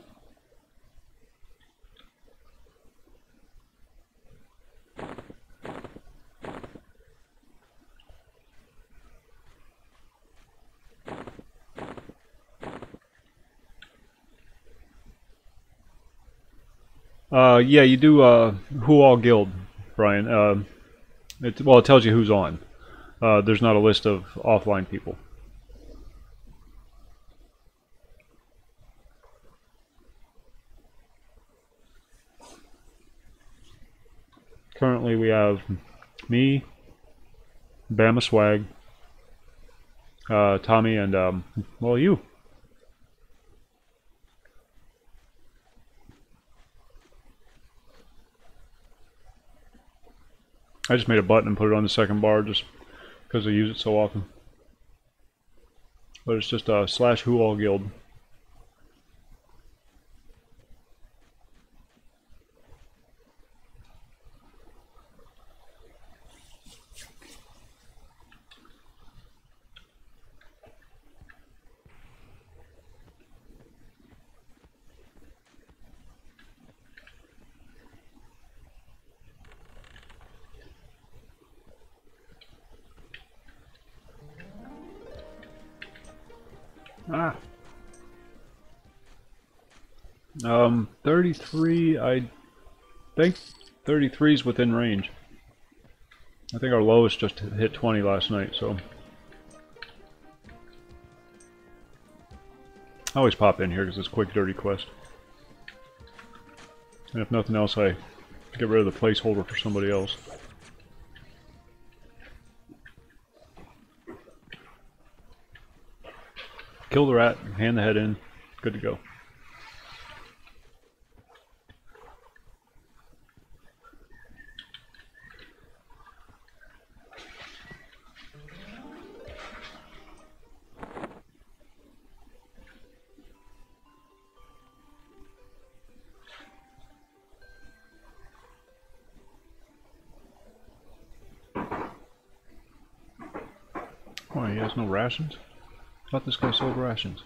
Yeah, you do Who All Guild, Brian. It tells you who's on. There's not a list of offline people. Currently we have me, Bama Swag, Tommy, and well, you. I just made a button and put it on the second bar just because I use it so often. But it's just / Who All Guild. Ah. 33, I think 33 is within range. I think our lowest just hit 20 last night, so. I always pop in here because it's a quick, dirty quest. And if nothing else, I get rid of the placeholder for somebody else. Kill the rat, hand the head in, good to go. Oh, he has no rations? I thought this guy sold rations.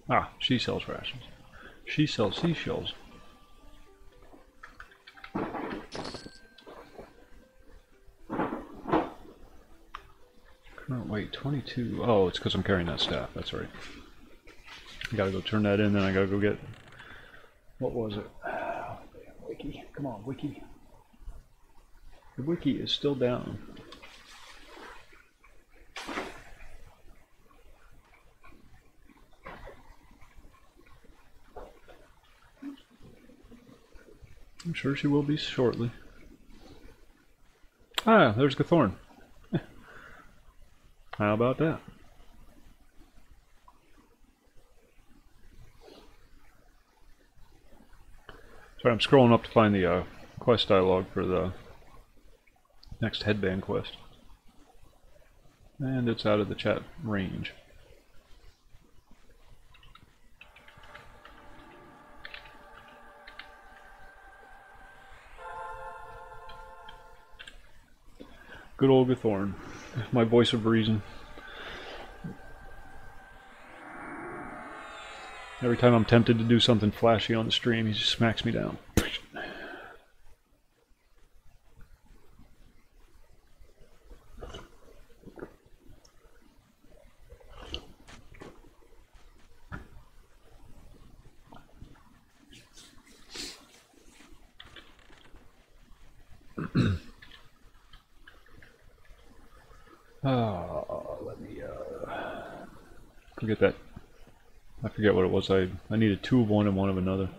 Ah, she sells rations. She sells seashells. Current weight 22. Oh, it's because I'm carrying that staff. That's right. I gotta go turn that in, then I gotta go get. What was it? Wiki. Come on, Wiki. The Wiki is still down. I'm sure she will be shortly. Ah, there's Gathorn. How about that? Sorry, I'm scrolling up to find the quest dialogue for the next headband quest. And it's out of the chat range. Good old Gathorn, my voice of reason. Every time I'm tempted to do something flashy on the stream, he just smacks me down. Let me forget that. I forget what it was. I needed 2 of one and 1 of another.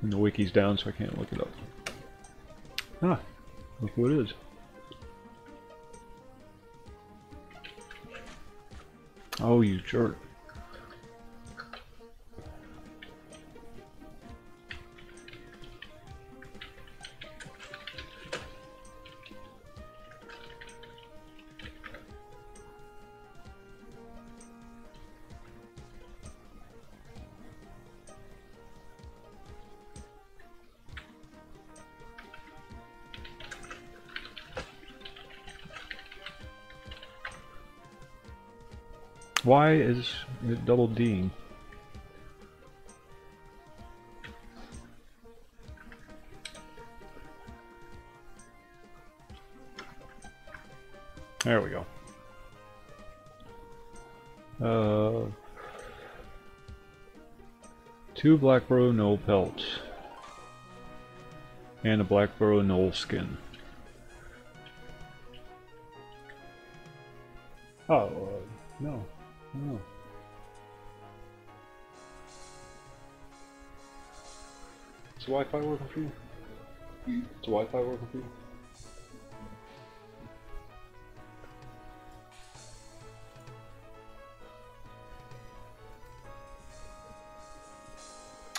And the wiki's down, so I can't look it up. Ah, Look who it is. Oh, you jerk. Why is it double D'ing? There we go. 2 Blackburrow Knoll pelts and a Blackburrow Knoll skin. Oh, no. No. Is the Wi-Fi working for you? Is the Wi-Fi working for you?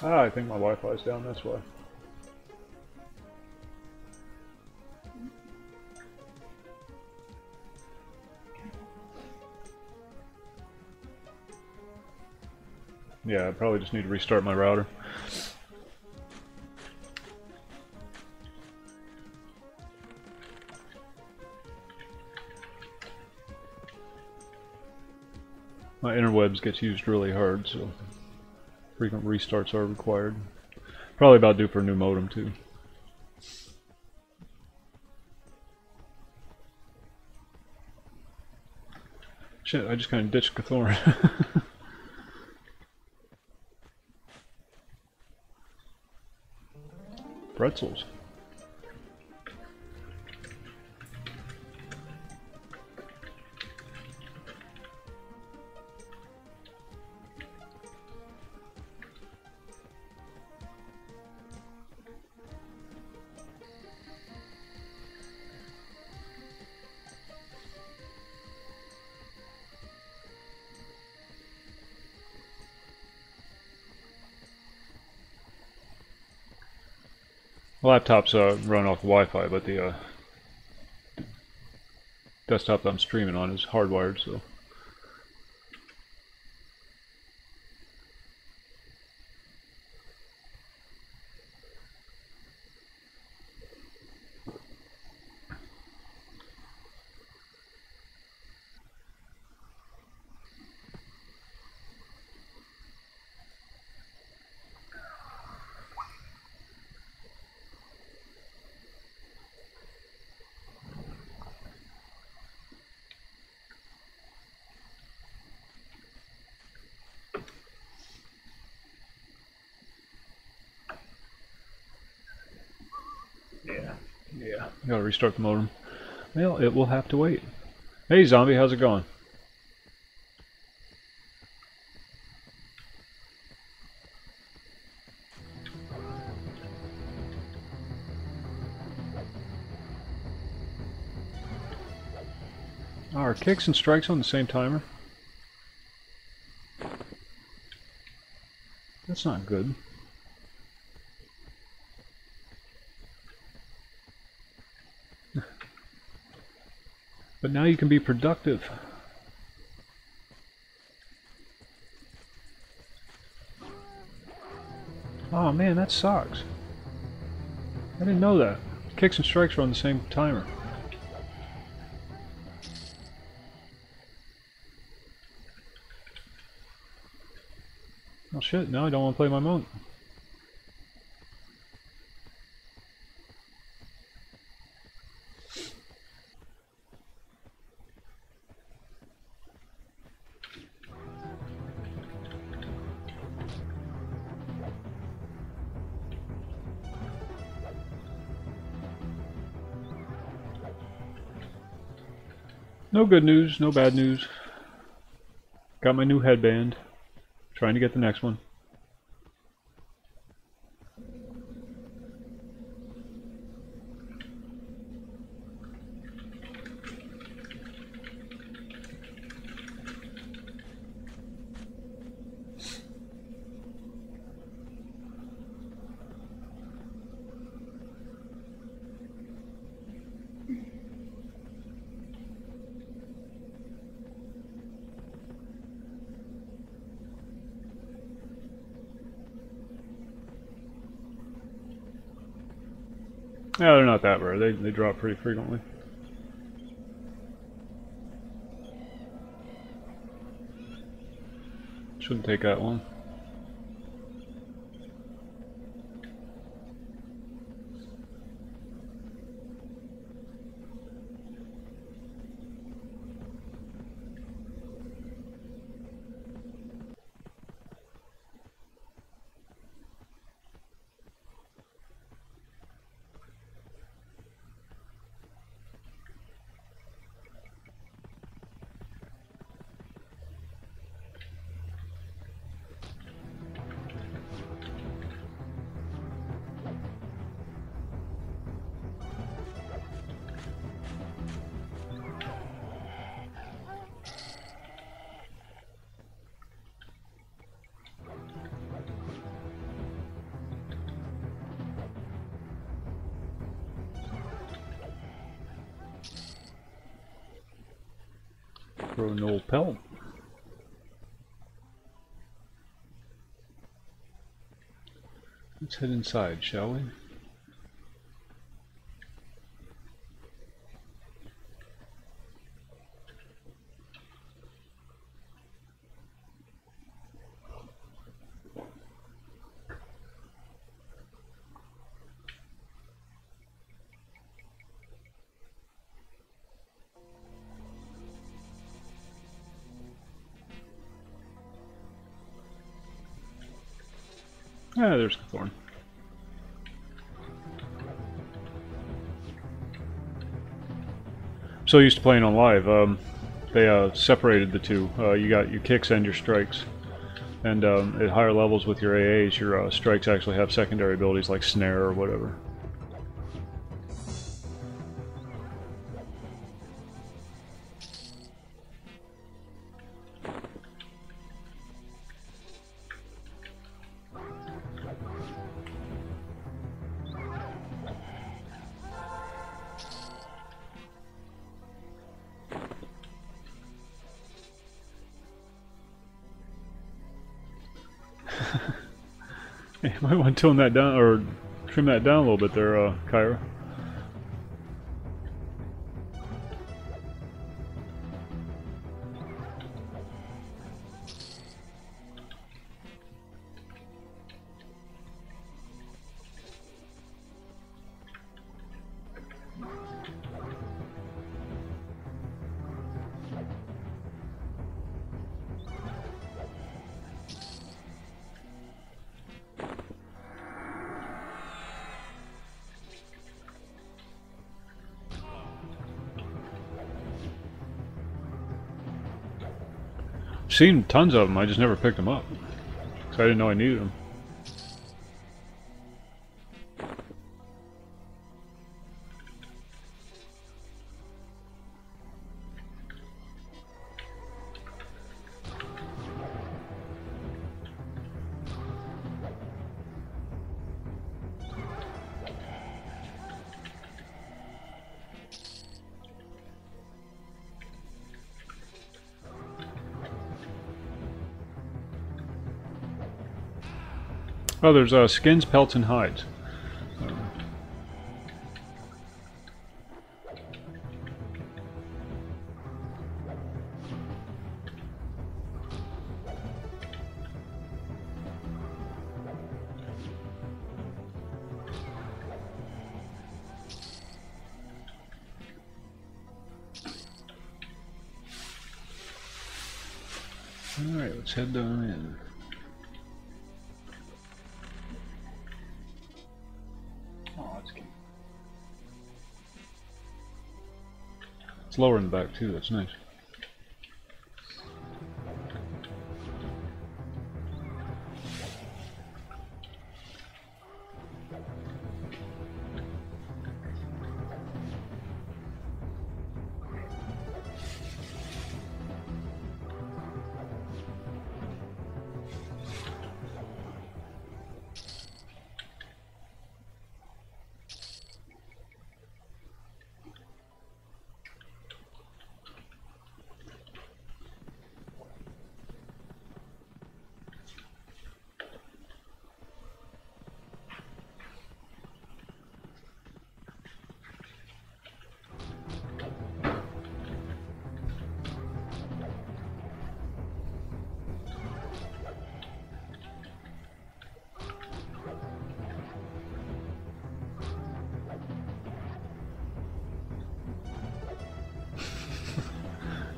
Ah, I think my Wi-Fi's down, that's why. Yeah, I probably just need to restart my router. My interwebs gets used really hard, so frequent restarts are required. Probably about due for a new modem too. Shit, I just kind of ditched Cthulhu. Pretzels. Laptops run off Wi-Fi, but the desktop that I'm streaming on is hardwired, so. Yeah, gotta restart the modem. Well, it will have to wait. Hey Zombie, how's it going? Are kicks and strikes on the same timer? That's not good. But now you can be productive. Oh man, that sucks. I didn't know that. Kicks and strikes are on the same timer. Oh shit, now I don't want to play my monk. No good news, no bad news. Got my new headband. Trying to get the next one. Yeah, they're not that rare. They drop pretty frequently. Shouldn't take that long. Throw an old pelt. Let's head inside, shall we? Ah, there's the thorn. So used to playing on live. They separated the two. You got your kicks and your strikes. And at higher levels with your AAs, your strikes actually have secondary abilities like snare or whatever. You might want to tone that down, or trim that down a little bit there, Kyra. Seen tons of them, I just never picked them up. So I didn't know I needed them. Oh, there's skins, pelts, and hides. Alright, let's head down in. It's lower in the back too, that's nice.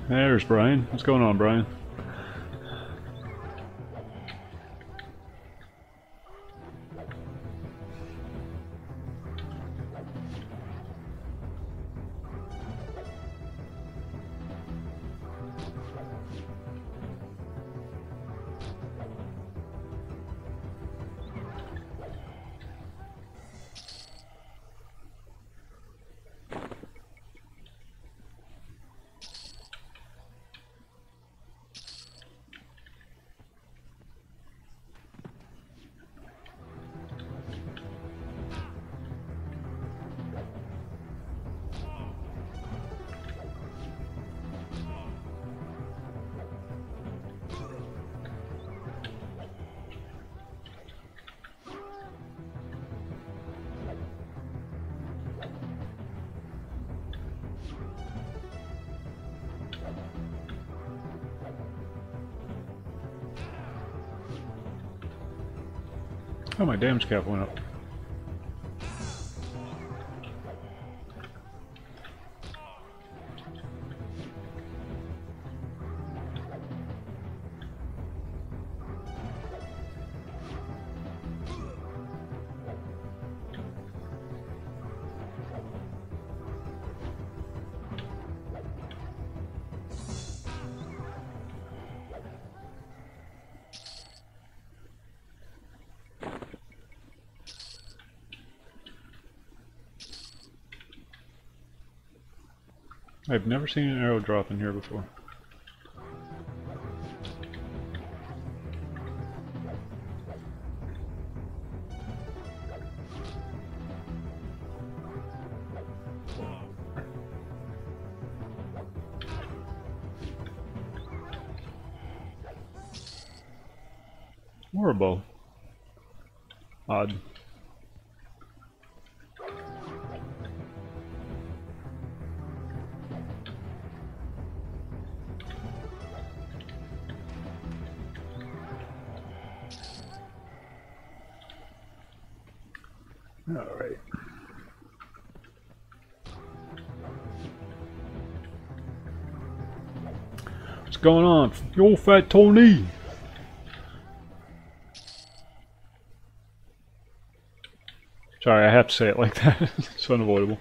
There's Brian. What's going on, Brian? Oh, my damage cap went up. I've never seen an arrow drop in here before. Or a bow. Odd. Alright. What's going on? Yo, Fat Tony! Sorry, I have to say it like that. It's unavoidable.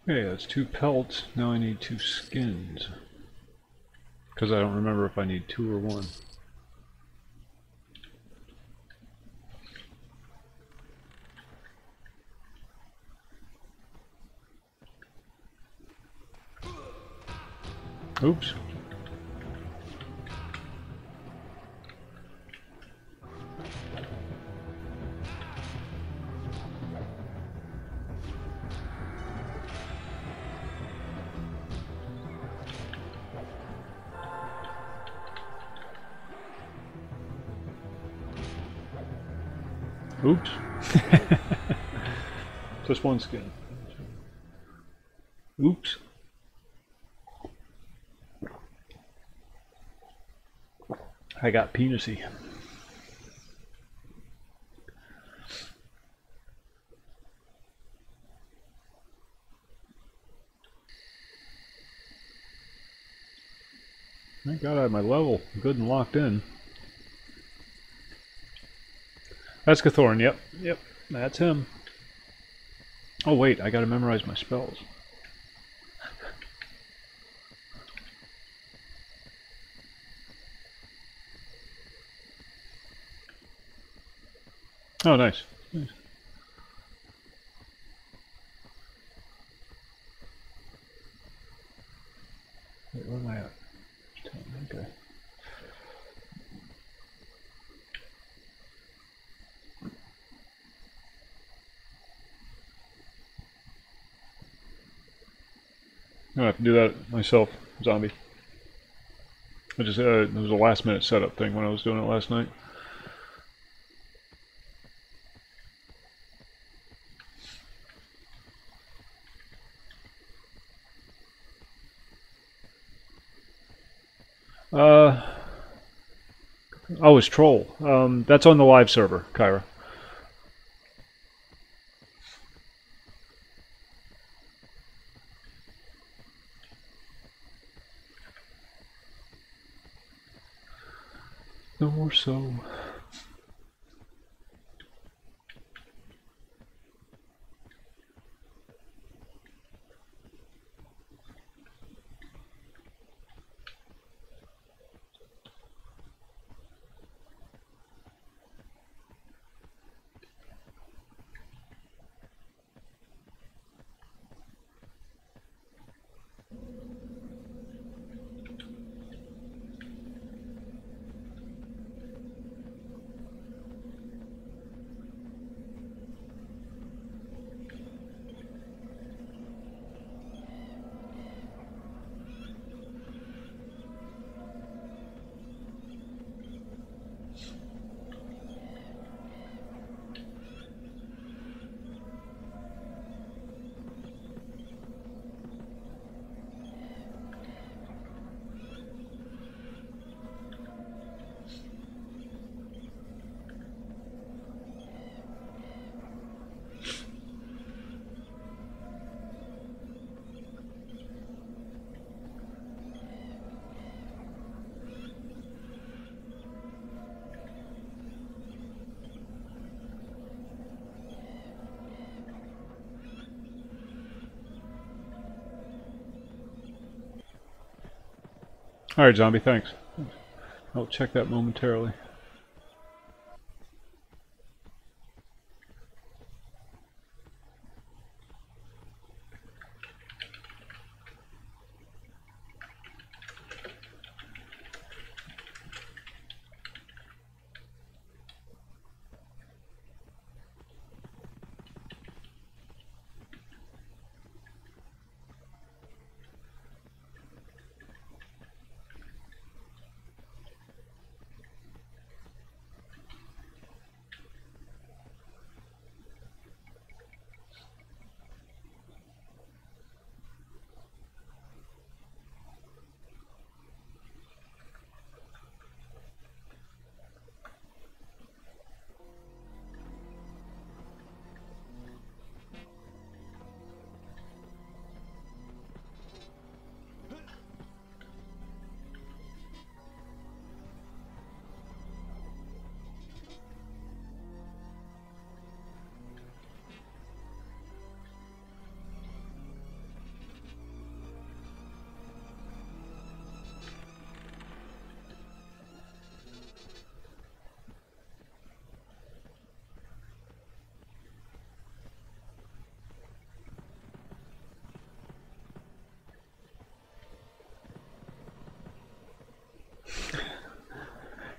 Okay, that's 2 pelts. Now I need 2 skins. Because I don't remember if I need 2 or 1. Oops. Oops. Just 1 skin. Oops. I got penisy. Thank God I had my level good and locked in. That's Cathorn, yep, that's him. Oh wait, I gotta memorize my spells. Oh, nice. Nice. Wait, where am I at? Okay. I'm gonna have to do that myself, zombie. I just it was a last minute setup thing when I was doing it last night. Oh, it's Troll. That's on the live server, Kyra. No more so. Alright, zombie, thanks. I'll check that momentarily.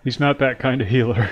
He's not that kind of healer.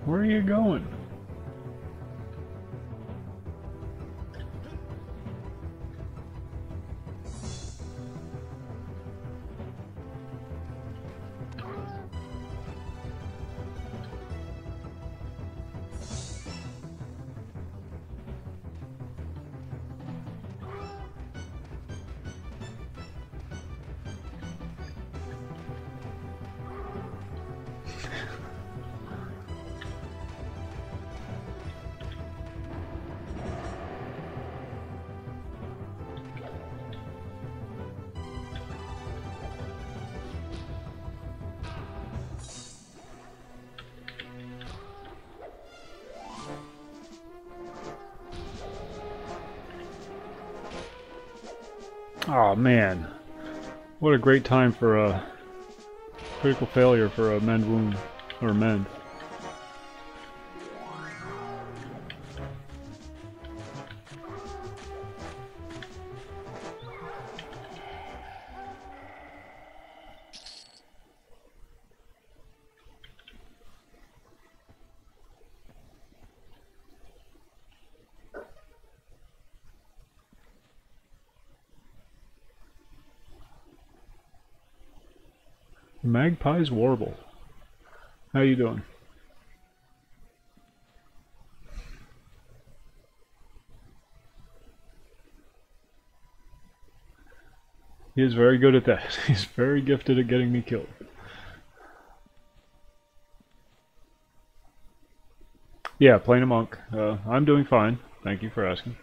Where are you going? Oh man, what a great time for a critical failure for a mend wound, or mend. Magpie's Warble. How you doing? He is very good at that. He's very gifted at getting me killed. Yeah, playing a monk. I'm doing fine. Thank you for asking.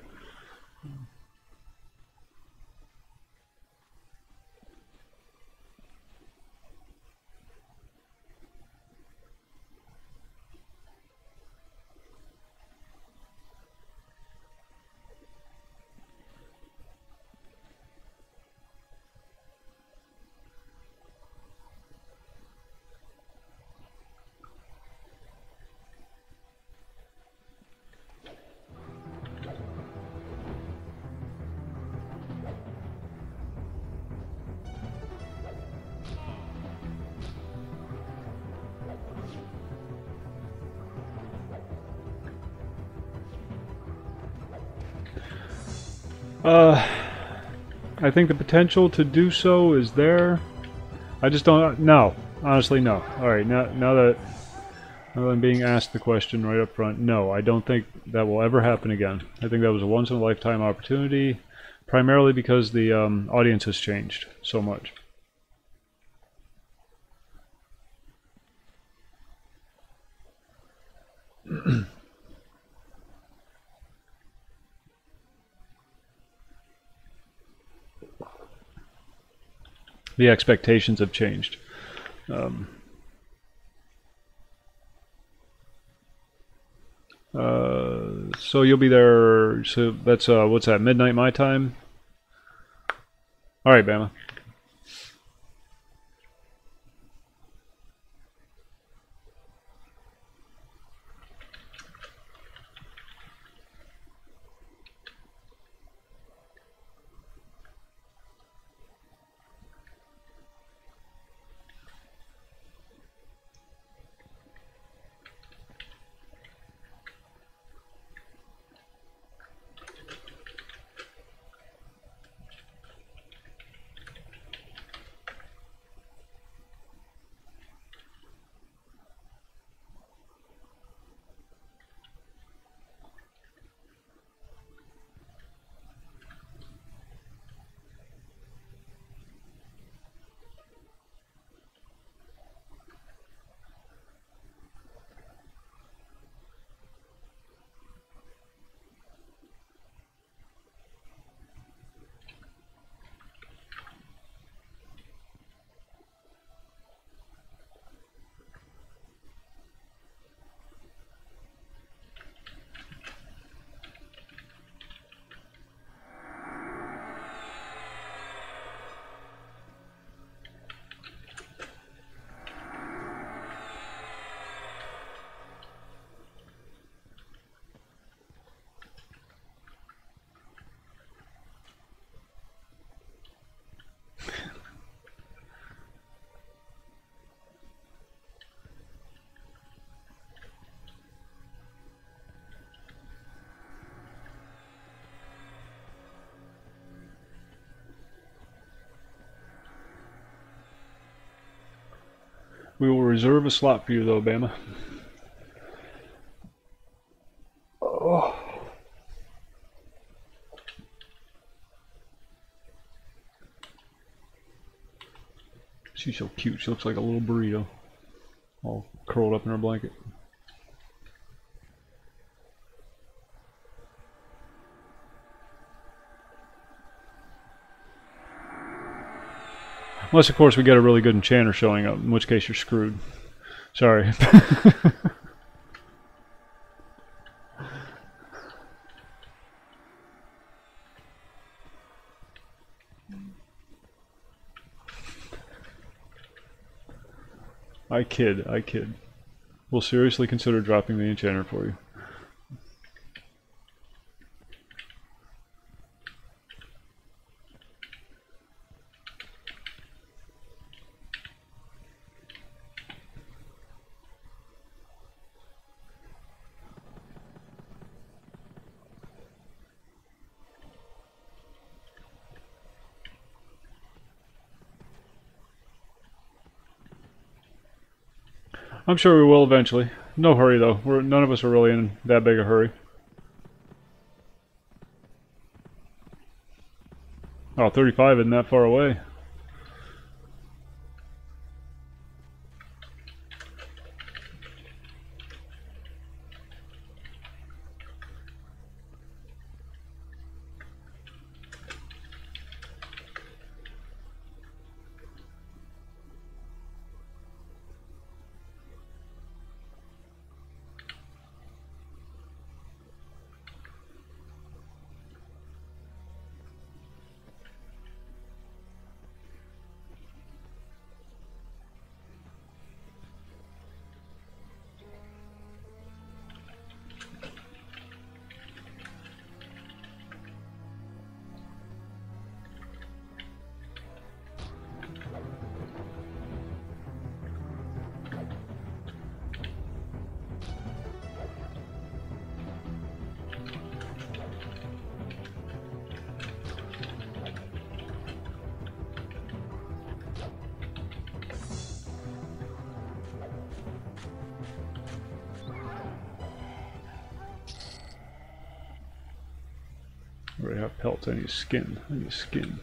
I think the potential to do so is there. I just don't. No, honestly, no. All right, now that I'm being asked the question right up front, no, I don't think that will ever happen again. I think that was a once-in-a-lifetime opportunity, primarily because the audience has changed so much. The expectations have changed. So you'll be there. So that's what's that? Midnight my time. All right, Bama. We will reserve a slot for you, though, Bama. Oh. She's so cute. She looks like a little burrito, all curled up in her blanket. Unless, of course, we get a really good enchanter showing up, in which case you're screwed. Sorry. I kid, I kid. We'll seriously consider dropping the enchanter for you. I'm sure we will eventually. No hurry though. None of us are really in that big a hurry. Oh, 35 isn't that far away. I already have pelts. I need skin. I need skin.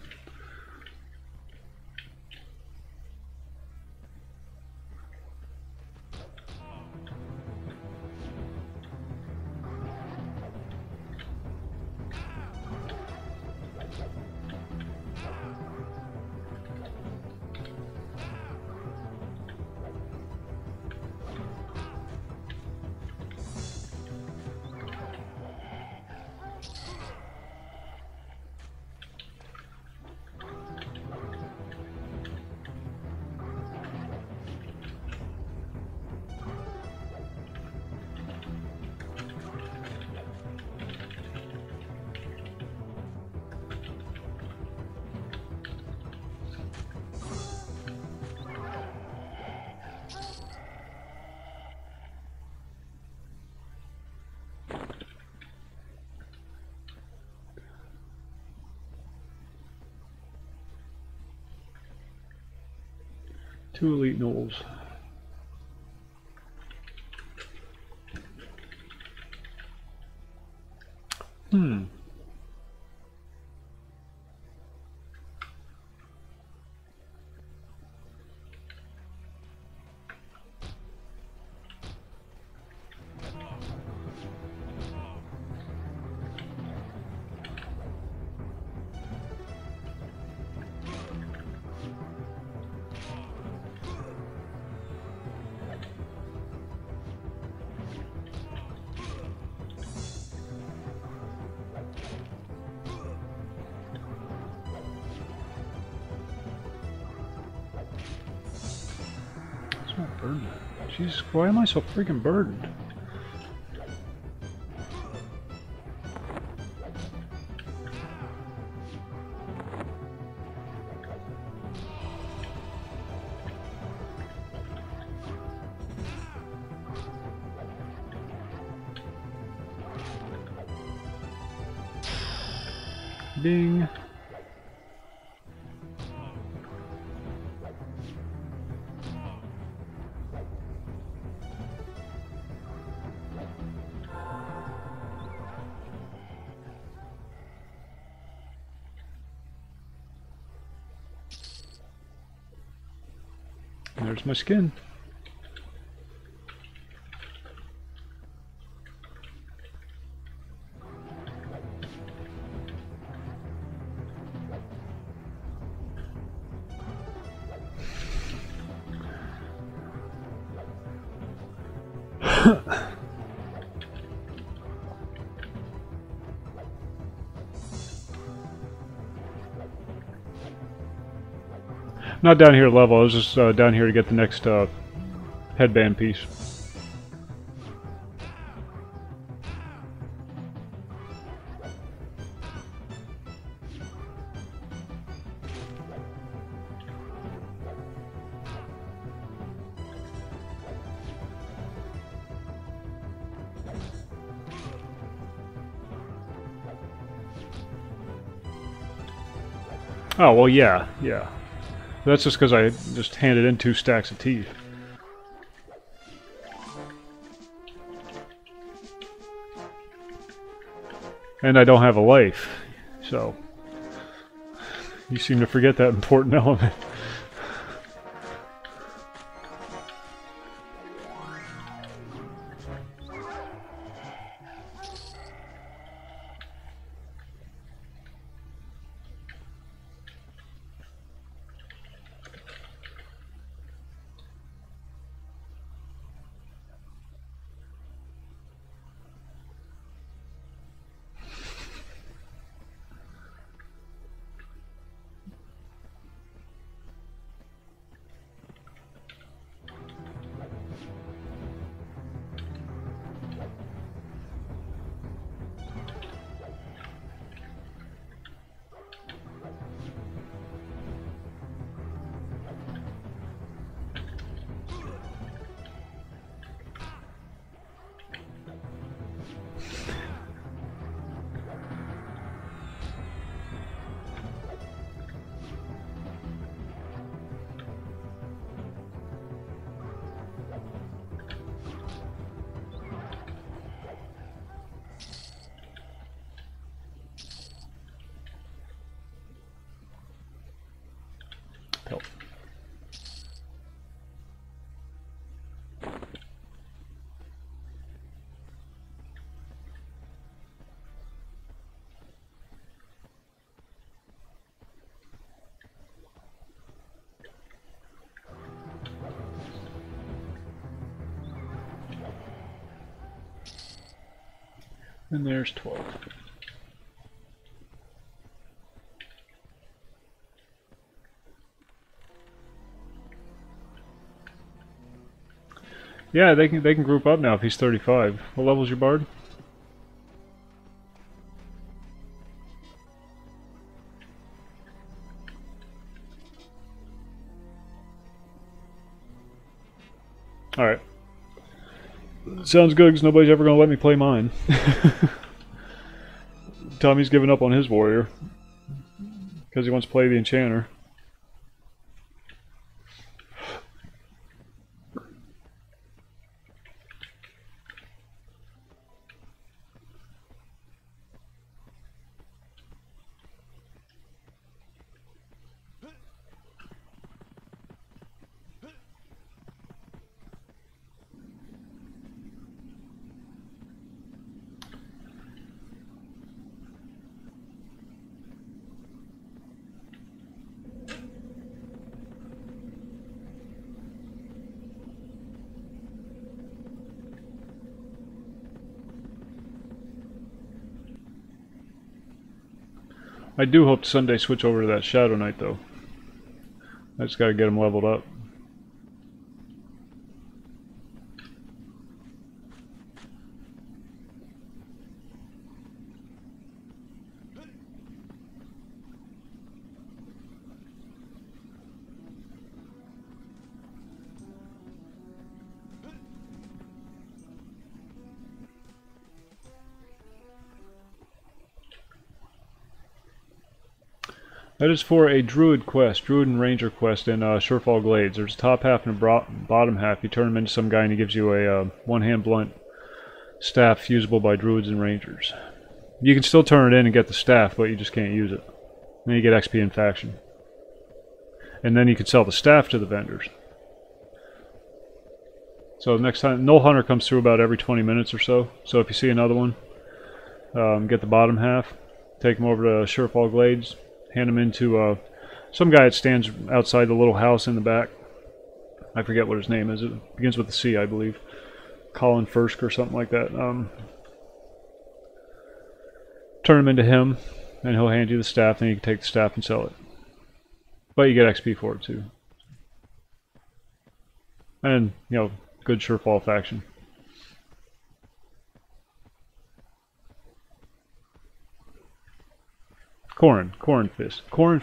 Two elite gnolls. Jeez, why am I so freaking burdened? Ding. There's my skin. Not down here at level, I was just down here to get the next headband piece. Oh, well, yeah. That's just because I just handed in 2 stacks of teeth. And I don't have a life, so you seem to forget that important element. Help. And there's 12. Yeah, they can group up now if he's 35. What level's your bard? Alright. Sounds good, because nobody's ever going to let me play mine. Tommy's given up on his warrior. Because he wants to play the enchanter. I do hope to Sunday switch over to that Shadow Knight, though. I just gotta get him leveled up. That is for a Druid quest, Druid and Ranger quest in Surefall Glades. There's a top half and a bottom half. You turn them into some guy and he gives you a one-hand blunt staff fusible by Druids and Rangers. You can still turn it in and get the staff, but you just can't use it. Then you get XP in faction. And then you can sell the staff to the vendors. So next time, no hunter comes through about every 20 minutes or so. So if you see another one, get the bottom half, take them over to Surefall Glades, hand them into some guy that stands outside the little house in the back. I forget what his name is. It begins with a C, I believe. Colin Firsk or something like that. Turn them into him, and he'll hand you the staff, and you can take the staff and sell it. But you get XP for it too. And, you know, good Surefall faction. Corrin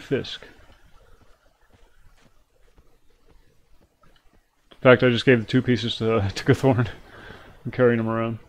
Fisk. In fact, I just gave the 2 pieces to Gathorn. I'm carrying them around.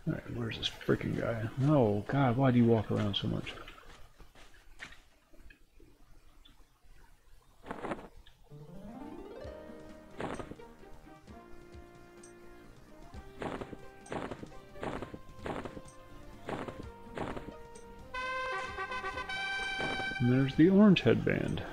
Alright, where's this freaking guy? Oh, God, why do you walk around so much? And there's the orange headband.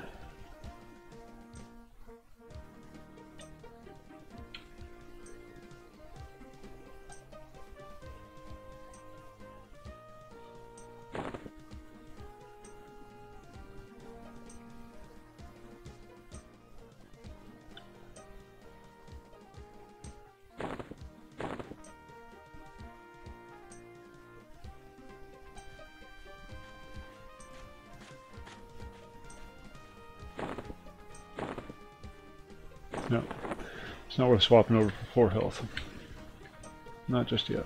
No, it's not worth swapping over for 4 health. Not just yet.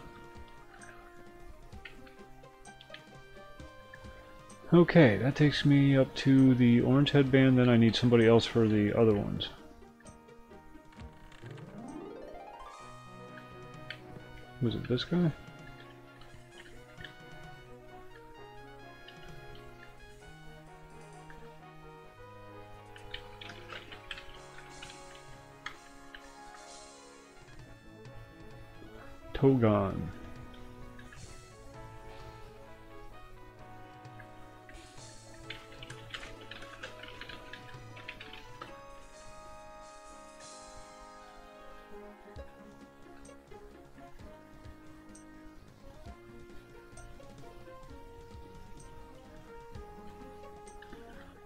Okay, that takes me up to the orange headband, then I need somebody else for the other ones. Was it this guy? Togon.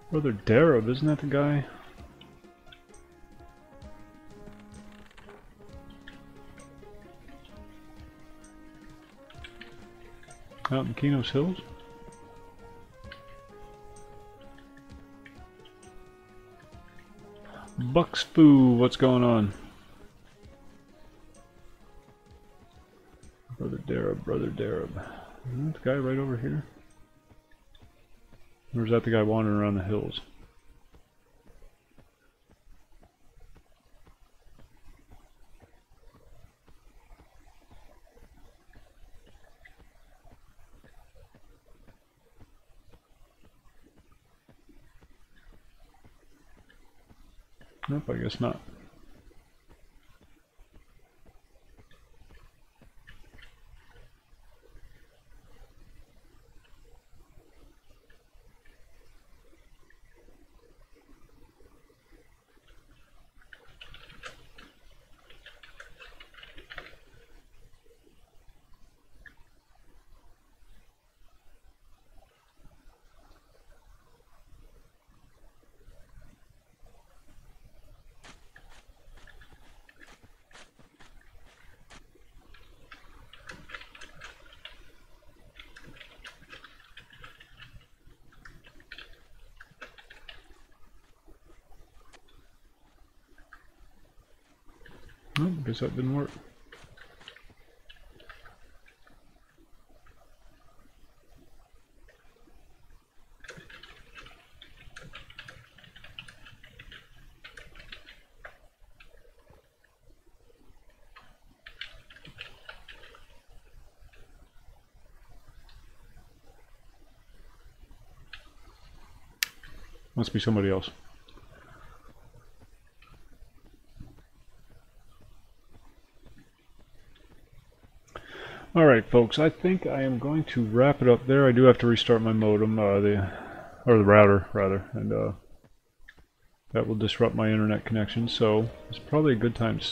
Brother Darab, isn't that the guy? Out in Kenos Hills? Bucksfoo, what's going on? Brother Darab. Isn't that the guy right over here? Or is that the guy wandering around the hills? Nope, I guess not. Oh, guess that didn't work. Must be somebody else. Alright folks, I think I am going to wrap it up there. I do have to restart my modem, or the router rather, and that will disrupt my internet connection, so it's probably a good time to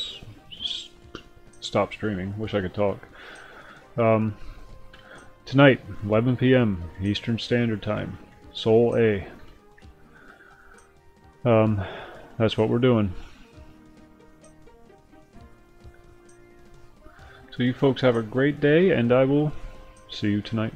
stop streaming. Wish I could talk. Tonight, 11 p.m. Eastern Standard Time, Seoul A. That's what we're doing. So you folks have a great day, and I will see you tonight.